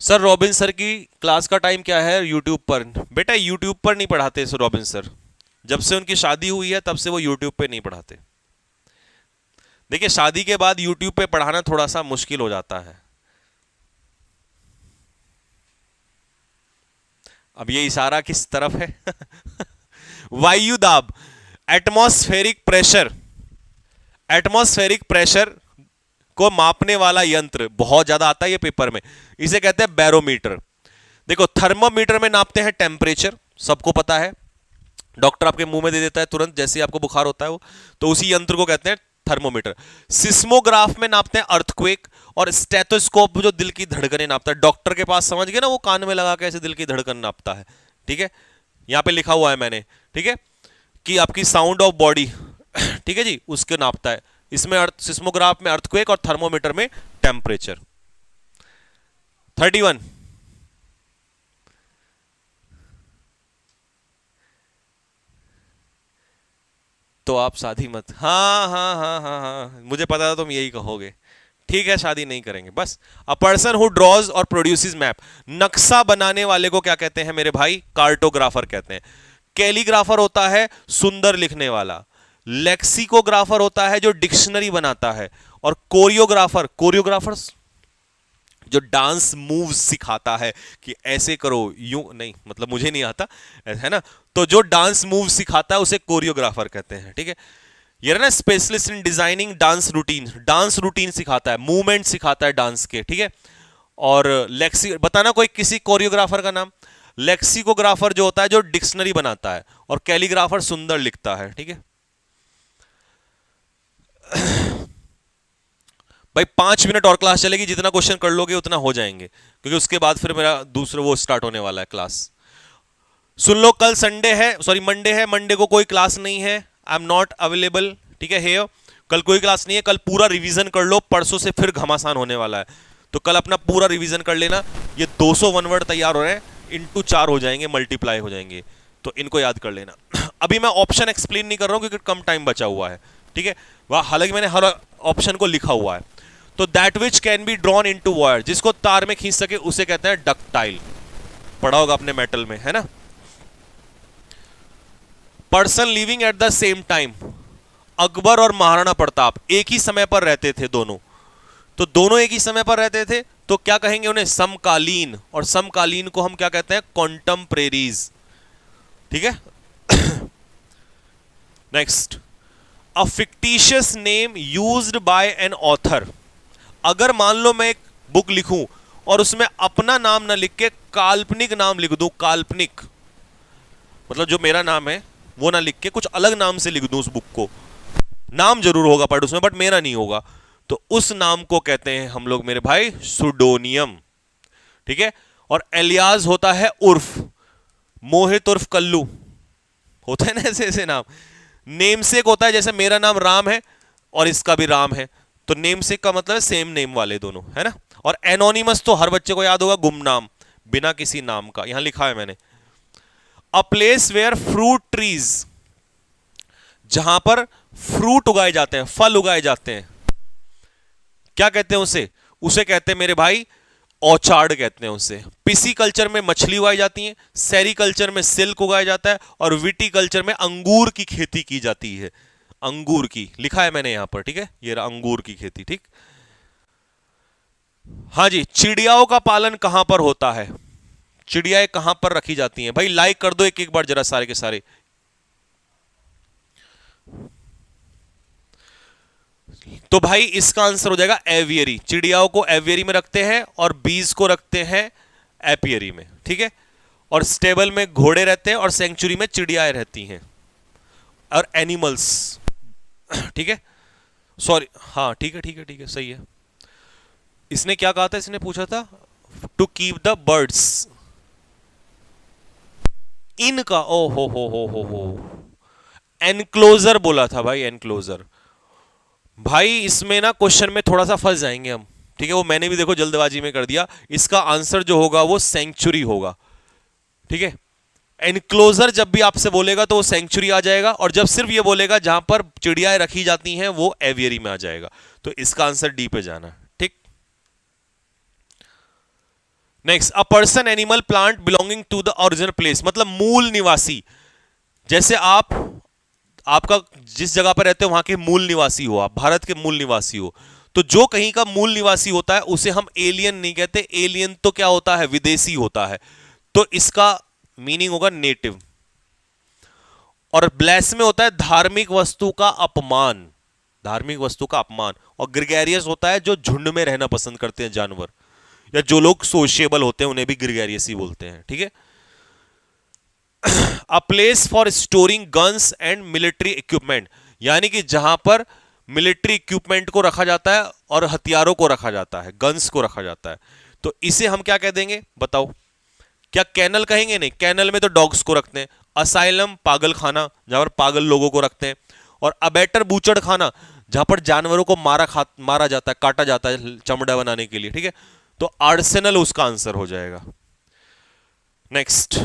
A: सर रॉबिन सर की क्लास का टाइम क्या है यूट्यूब पर? बेटा यूट्यूब पर नहीं पढ़ाते सर रॉबिन सर, जब से उनकी शादी हुई है तब से वो यूट्यूब पे नहीं पढ़ाते। देखिए शादी के बाद यूट्यूब पे पढ़ाना थोड़ा सा मुश्किल हो जाता है। अब ये इशारा किस तरफ है? वायु दाब, एटमॉस्फेरिक प्रेशर, एटमॉस्फेरिक प्रेशर को मापने वाला यंत्र, बहुत ज्यादा आता है ये पेपर में, इसे कहते हैं बैरोमीटर। देखो थर्मोमीटर में नापते हैं टेम्परेचर, सबको पता है, डॉक्टर आपके मुंह में दे देता है तुरंत जैसे आपको बुखार होता है वो, तो उसी यंत्र को कहते हैं थर्मोमीटर। सिस्मोग्राफ में नापते हैं अर्थक्वेक, और स्टेथोस्कोप जो दिल की धड़कनें नापता है, डॉक्टर के पास समझ गए ना, वो कान में लगा के ऐसे दिल की धड़कन नापता है। ठीक है, यहां पे लिखा हुआ है मैंने, ठीक है, कि आपकी साउंड ऑफ बॉडी, ठीक है जी, उसके नापता है। इसमें सिस्मोग्राफ में अर्थक्वेक और थर्मोमीटर में टेम्परेचर। 31, तो आप शादी मत, हाँ हाँ हाँ हाँ हाँ, मुझे पता था तुम यही कहोगे। ठीक है, शादी नहीं करेंगे बस। अ पर्सन हु ड्रॉज और प्रोड्यूसेस मैप, नक्शा बनाने वाले को क्या कहते हैं मेरे भाई? कार्टोग्राफर कहते हैं। कैलीग्राफर होता है सुंदर लिखने वाला, लेक्सिकोग्राफर होता है जो डिक्शनरी बनाता है, और कोरियोग्राफर, कोरियोग्राफर जो डांस मूव्स सिखाता है कि ऐसे करो, यूं नहीं, मतलब मुझे नहीं आता है ना, तो जो डांस मूव सिखाता है उसे कोरियोग्राफर कहते हैं। ठीक है, ये ना specialist in designing dance routine, dance routine सिखाता है, मूवमेंट सिखाता है डांस के। ठीक है, और लेक्सी, बताना कोई किसी कोरियोग्राफर का नाम। लेक्सिकोग्राफर जो होता है जो डिक्शनरी बनाता है, और कैलीग्राफर सुंदर लिखता है। ठीक है भाई, 5 मिनट और क्लास चलेगी, जितना क्वेश्चन कर लोगे उतना हो जाएंगे, क्योंकि उसके बाद फिर मेरा दूसरा वो स्टार्ट होने वाला है क्लास। सुन लो, कल संडे है, सॉरी मंडे है, मंडे को कोई क्लास नहीं है, आई एम नॉट अवेलेबल। ठीक है, हे कल कोई क्लास नहीं है, कल पूरा रिवीजन कर लो, परसों से फिर घमासान होने वाला है, तो कल अपना पूरा रिवीजन कर लेना। ये 200 वन वर्ड तैयार हो रहे हैं, इंटू 4 हो जाएंगे, मल्टीप्लाई हो जाएंगे, तो इनको याद कर लेना। अभी मैं ऑप्शन एक्सप्लेन नहीं कर रहा हूं क्योंकि कम टाइम बचा हुआ है। ठीक है, वह हालांकि मैंने हर ऑप्शन को लिखा हुआ है। तो that which can be drawn into wire, जिसको तार में खींच सके उसे कहते हैं डक्टाइल, पढ़ा होगा अपने मेटल में, है ना। Person living at the same time, Akbar और महाराणा प्रताप एक ही समय पर रहते थे दोनों, तो दोनों एक ही समय पर रहते थे, तो क्या कहेंगे उन्हें? समकालीन, और समकालीन को हम क्या कहते हैं? कॉन्टेम्परेरीज। ठीक है, next, a fictitious name used by an author, अगर मान लो मैं एक बुक लिखूं और उसमें अपना नाम ना लिख के काल्पनिक नाम लिख दूं, काल्पनिक मतलब जो मेरा नाम है वो ना लिख के कुछ अलग नाम से लिख दूं उस बुक को, नाम जरूर होगा पर उसमें, बट मेरा नहीं होगा, तो उस नाम को कहते हैं हम लोग मेरे भाई सुडोनियम। ठीक है, और एलियाज होता है उर्फ, मोहित उर्फ कल्लू, होता है ना ऐसे ऐसे नाम। नेमसेक होता है, जैसे मेरा नाम राम है और इसका भी राम है, तो नेमसेक का मतलब है सेम नेम वाले दोनों, है ना। और एनोनिमस तो हर बच्चे को याद होगा, गुमनाम, बिना किसी नाम का, यहां लिखा है मैंने। A place where fruit trees, जहां पर फ्रूट उगाए जाते हैं, फल उगाए जाते हैं, क्या कहते हैं उसे? उसे कहते हैं मेरे भाई ऑर्चार्ड कहते हैं उसे। पिसी कल्चर में मछली उगाई जाती है, सेरीकल्चर में सिल्क उगाया जाता है, और विटीकल्चर में अंगूर की खेती की जाती है। अंगूर की लिखा है मैंने यहां पर, ठीक है, ये रहा अंगूर की खेती, ठीक। हाँ जी, चिड़ियाओं का पालन कहां पर होता है? चिड़ियाएं कहां पर रखी जाती हैं? भाई लाइक कर दो एक एक बार जरा सारे के सारे। तो भाई इसका आंसर हो जाएगा एवियरी। चिड़ियाओं को एवियरी में रखते हैं और बीज को रखते हैं एपियरी में, ठीक है। और स्टेबल में घोड़े रहते हैं और सेंचुरी में चिड़ियाएं रहती हैं और एनिमल्स, ठीक है। सॉरी, हाँ ठीक है ठीक है ठीक है, सही है। इसने क्या कहा था? इसने पूछा था टू कीप द बर्ड्स इनका, ओ हो, एनक्लोजर बोला था भाई, एनक्लोजर। भाई इसमें ना क्वेश्चन में थोड़ा सा फंस जाएंगे हम, ठीक है। वो मैंने भी देखो जल्दबाजी में कर दिया। इसका आंसर जो होगा वो सेंचुरी होगा, ठीक है। एनक्लोजर जब भी आपसे बोलेगा तो वो सेंचुरी आ जाएगा, और जब सिर्फ ये बोलेगा जहां पर चिड़ियाएं रखी जाती हैं वो एवियरी में आ जाएगा। तो इसका आंसर डी पे जाना, ठीक। Next, a person, animal, plant belonging to the original place, मतलब मूल निवासी। जैसे आपका जिस जगह पर रहते हो वहां के मूल निवासी हो, आप भारत के मूल निवासी हो, तो जो कहीं का मूल निवासी होता है उसे हम एलियन नहीं कहते। एलियन तो क्या होता है? विदेशी होता है। तो इसका मीनिंग होगा नेटिव। और ब्लेस में होता है धार्मिक वस्तु का अपमान, धार्मिक वस्तु का अपमान। और ग्रेगेरियस होता है जो झुंड में रहना पसंद करते हैं जानवर, या जो लोग सोशिएबल होते हैं उन्हें भी ग्रेगेरियस ही बोलते हैं, ठीक है। A place for storing guns and military equipment, यानी कि जहां पर मिलिट्री इक्विपमेंट को रखा जाता है और हथियारों को रखा जाता है, गन्स को रखा जाता है। तो इसे हम क्या कह देंगे बताओ? क्या कैनल कहेंगे? नहीं, कैनल में तो डॉग्स को रखते हैं। असाइलम पागल खाना, जहां पर पागल लोगों को रखते हैं। और अबेटर बूचड़ खाना, जहां पर जानवरों को मारा जाता है, काटा जाता है चमड़ा बनाने के लिए, ठीक है। तो आर्सेनल उसका आंसर हो जाएगा। Next,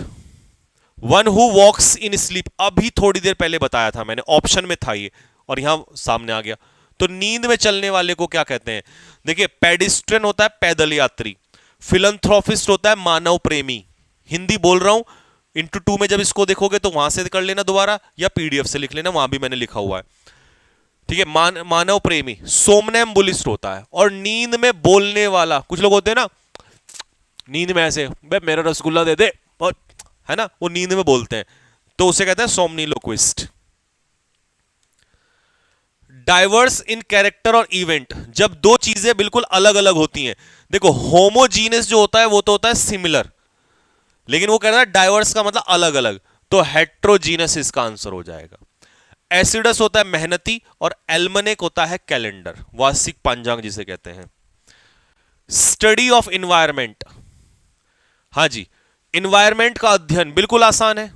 A: one who walks in sleep, अभी थोड़ी देर पहले बताया था मैंने, ऑप्शन में था ये और यहां सामने आ गया। तो नींद में चलने वाले को क्या कहते हैं? देखिए, पेडिस्ट्रियन होता है पैदल यात्री, फिलंथ्रोपिस्ट होता है मानव प्रेमी। हिंदी बोल रहा हूं, इंटू 2 में जब इसको देखोगे तो वहां से कर लेना दोबारा, या पीडीएफ से लिख लेना, वहां भी मैंने लिखा हुआ है, ठीक है। मानव प्रेमी। सोमनैम्बुलिस्ट होता है। और नींद में बोलने वाला, कुछ लोग होते हैं ना नींद में ऐसे, बे मेरा रसगुल्ला दे दे, और है ना, वो नींद में बोलते हैं, तो उसे कहते हैं सोमनीलोक्विस्ट। डाइवर्स इन कैरेक्टर और इवेंट, जब दो चीजें बिल्कुल अलग अलग होती हैं। देखो, होमोजीनियस जो होता है वो तो होता है सिमिलर, लेकिन वो कह रहा है डाइवर्स का मतलब अलग अलग, तो हेट्रोजीनस इसका आंसर हो जाएगा। एसिडस होता है मेहनती, और एल्मनेक होता है कैलेंडर, वार्षिक पांचांग जिसे कहते हैं। स्टडी ऑफ इन्वायरमेंट, हाँ जी, इन्वायरमेंट का अध्ययन बिल्कुल आसान है।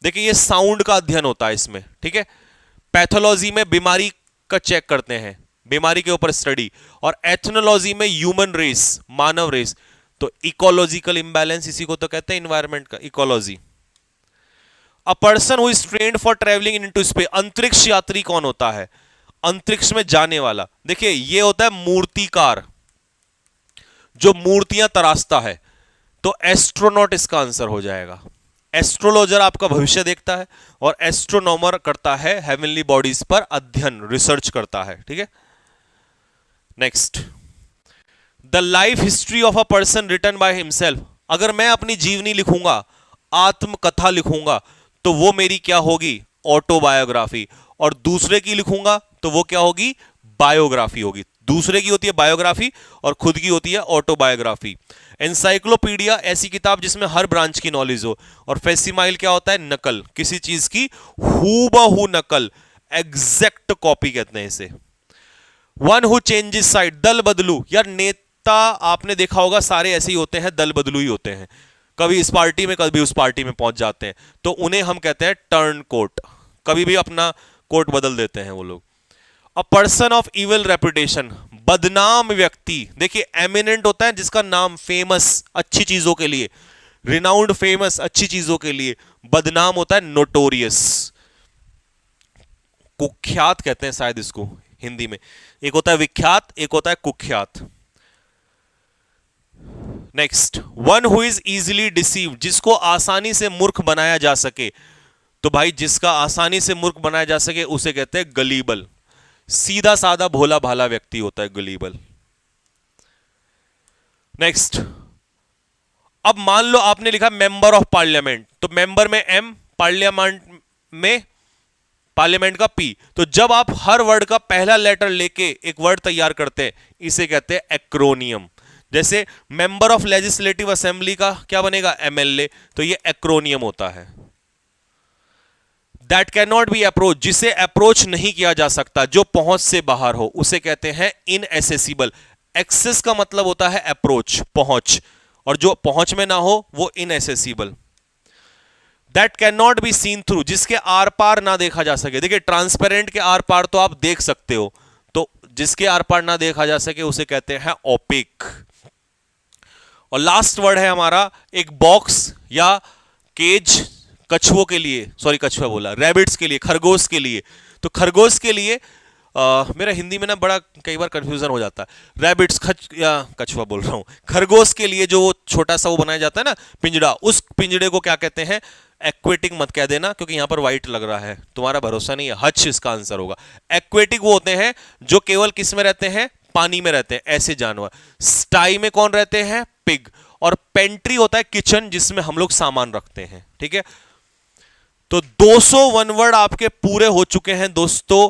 A: देखिए, ये साउंड का अध्ययन होता है इसमें, ठीक है। पैथोलॉजी में बीमारी का चेक करते हैं, बीमारी के ऊपर स्टडी। और एथनोलॉजी में ह्यूमन रेस, मानव रेस। तो इकोलॉजिकल इंबैलेंस, इसी को तो कहते हैं इन्वायरमेंट का, ecology. A person who is trained for travelling into space, अंतरिक्ष यात्री कौन होता है? अंतरिक्ष में जाने वाला। देखिए, ये होता है मूर्तिकार, जो मूर्तियां तराशता है, तो एस्ट्रोनॉट इसका आंसर हो जाएगा। एस्ट्रोलॉजर आपका भविष्य देखता है, और एस्ट्रोनॉमर करता है हेवनली बॉडीज पर अध्ययन, रिसर्च करता है, ठीक है। Next, the life history of a person written by himself, अगर मैं अपनी जीवनी लिखूंगा, आत्मकथा लिखूंगा, तो वो मेरी क्या होगी? ऑटोबायोग्राफी। और दूसरे की लिखूंगा तो वो क्या होगी? बायोग्राफी होगी। दूसरे की होती है बायोग्राफी और खुद की होती है ऑटोबायोग्राफी। एनसाइक्लोपीडिया, ऐसी किताब जिसमें हर ब्रांच की नॉलेज हो। और फेसिमाइल क्या होता है? नकल, किसी चीज की हूबहू नकल, एग्जैक्ट कॉपी कहते हैं इसे। वन हु चेंजेस साइड, दल बदलू, यार नेता आपने देखा होगा सारे ऐसे ही होते हैं, दल बदलू ही होते हैं, कभी इस पार्टी में कभी उस पार्टी में पहुंच जाते हैं, तो उन्हें हम कहते हैं टर्न कोट, कभी भी अपना कोट बदल देते हैं वो लोग। A person of evil reputation, बदनाम व्यक्ति। देखिए, एमिनेंट होता है जिसका नाम, फेमस अच्छी चीजों के लिए, रिनाउंड फेमस अच्छी चीजों के लिए। बदनाम होता है नोटोरियस, कुख्यात कहते हैं शायद इसको हिंदी में। एक होता है विख्यात, एक होता है कुख्यात। Next, one who is easily deceived, जिसको आसानी से मूर्ख बनाया जा सके। तो भाई जिसका आसानी से मूर्ख बनाया जा सके उसे कहते हैं गलीबल। सीधा साधा भोला भाला व्यक्ति होता है गलीबल। नेक्स्ट, अब मान लो आपने लिखा मेंबर ऑफ पार्लियामेंट, तो मेंबर में एम, पार्लियामेंट में पार्लियामेंट का पी। तो जब आप हर वर्ड का पहला लेटर लेके एक वर्ड तैयार करते हैं, इसे कहते हैं एक्रोनियम। जैसे मेंबर ऑफ लेजिस्लेटिव असेंबली का क्या बनेगा, एमएलए, तो ये एक्रोनियम होता है। That can not be approach, जिसे अप्रोच नहीं किया जा सकता, जो पहुंच से बाहर हो, उसे कहते हैं इनएसेसिबल। एक्सेस का मतलब होता है अप्रोच, पहुंच, और जो पहुंच में ना हो वो इनएसेसिबल। That can not be seen through, जिसके आर पार ना देखा जा सके। देखिए ट्रांसपेरेंट के आर पार तो आप देख सकते हो, तो जिसके आर पार ना देखा जा सके उसे कहते हैं ओपेक। और लास्ट वर्ड है हमारा एक बॉक्स या केज, कछुओं के लिए, सॉरी कछुआ बोला, रैबिट्स के लिए, खरगोश के लिए। तो खरगोश के लिए मेरा हिंदी में ना बड़ा कई बार कंफ्यूजन हो जाता है, रैबिट्स या कछुआ बोल रहा हूं। खरगोश के लिए जो छोटा सा वो बनाया जाता है ना पिंजड़ा, उस पिंजड़े को क्या कहते हैं, एक्वेटिक मत कह देना, क्योंकि यहां पर व्हाइट लग रहा है, तुम्हारा भरोसा नहीं है, हच इसका आंसर होगा। एक्वेटिक वो होते हैं जो केवल किस में रहते हैं, पानी में रहते हैं, ऐसे जानवर। स्टाई में कौन रहते हैं, पिग। और पेंट्री होता है किचन, जिसमें हम लोग सामान रखते हैं। ठीक है, तो 201 वर्ड आपके पूरे हो चुके हैं दोस्तों।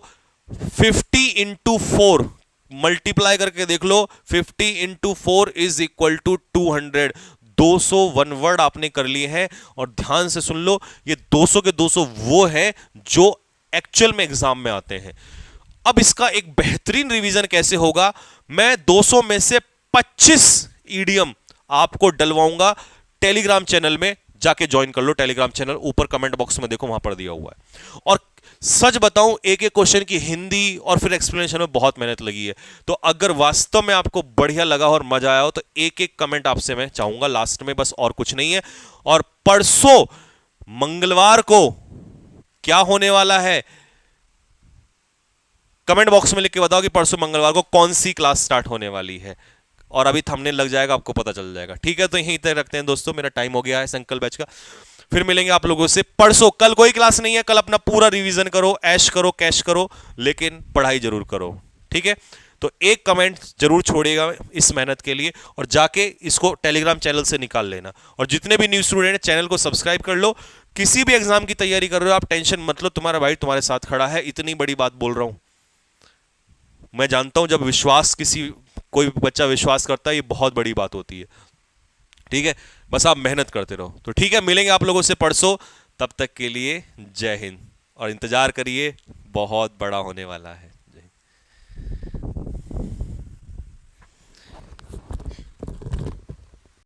A: 50 इंटू 4 मल्टीप्लाई करके देख लो, 50 into 4 is equal to 200। 201 word आपने कर लिए हैं। और ध्यान से सुन लो, ये 200 के 200 वो हैं जो एक्चुअल में एग्जाम में आते हैं। अब इसका एक बेहतरीन रिवीजन कैसे होगा, मैं 200 में से 25 ईडियम आपको डलवाऊंगा टेलीग्राम चैनल में, जाके ज्वाइन कर लो टेलीग्राम चैनल, ऊपर कमेंट बॉक्स में देखो, वहां पर दिया हुआ है। और सच बताऊं, एक एक क्वेश्चन की हिंदी और फिर एक्सप्लेनेशन में बहुत मेहनत लगी है। तो अगर वास्तव में आपको बढ़िया लगा और मजा आया हो तो एक एक कमेंट आपसे मैं चाहूंगा लास्ट में, बस, और कुछ नहीं है। और परसों मंगलवार को क्या होने वाला है, कमेंट बॉक्स में लिख के बताओ कि परसों मंगलवार को कौन सी क्लास स्टार्ट होने वाली है, और अभी थंबनेल लग जाएगा, आपको पता चल जाएगा। ठीक है, तो यहीं तक रखते हैं दोस्तों, मेरा टाइम हो गया है संकल बैच का। फिर मिलेंगे आप लोगों से परसों। कल कोई क्लास नहीं है, कल अपना पूरा रिवीजन करो, ऐश करो, कैश करो, लेकिन पढ़ाई जरूर करो। ठीक है, तो एक कमेंट जरूर छोड़िएगा इस मेहनत के लिए, और जाके इसको टेलीग्राम चैनल से निकाल लेना। और जितने भी न्यू स्टूडेंट हैं, चैनल को सब्सक्राइब कर लो। किसी भी एग्जाम की तैयारी कर रहे हो आप, टेंशन मत लो, तुम्हारा भाई तुम्हारे साथ खड़ा है। इतनी बड़ी बात बोल रहा हूं, मैं जानता हूं जब विश्वास, कोई बच्चा विश्वास करता है, ये बहुत बड़ी बात होती है। ठीक है, बस आप मेहनत करते रहो। तो ठीक है, मिलेंगे आप लोगों से परसों, तब तक के लिए जय हिंद, और इंतजार करिए, बहुत बड़ा होने वाला है।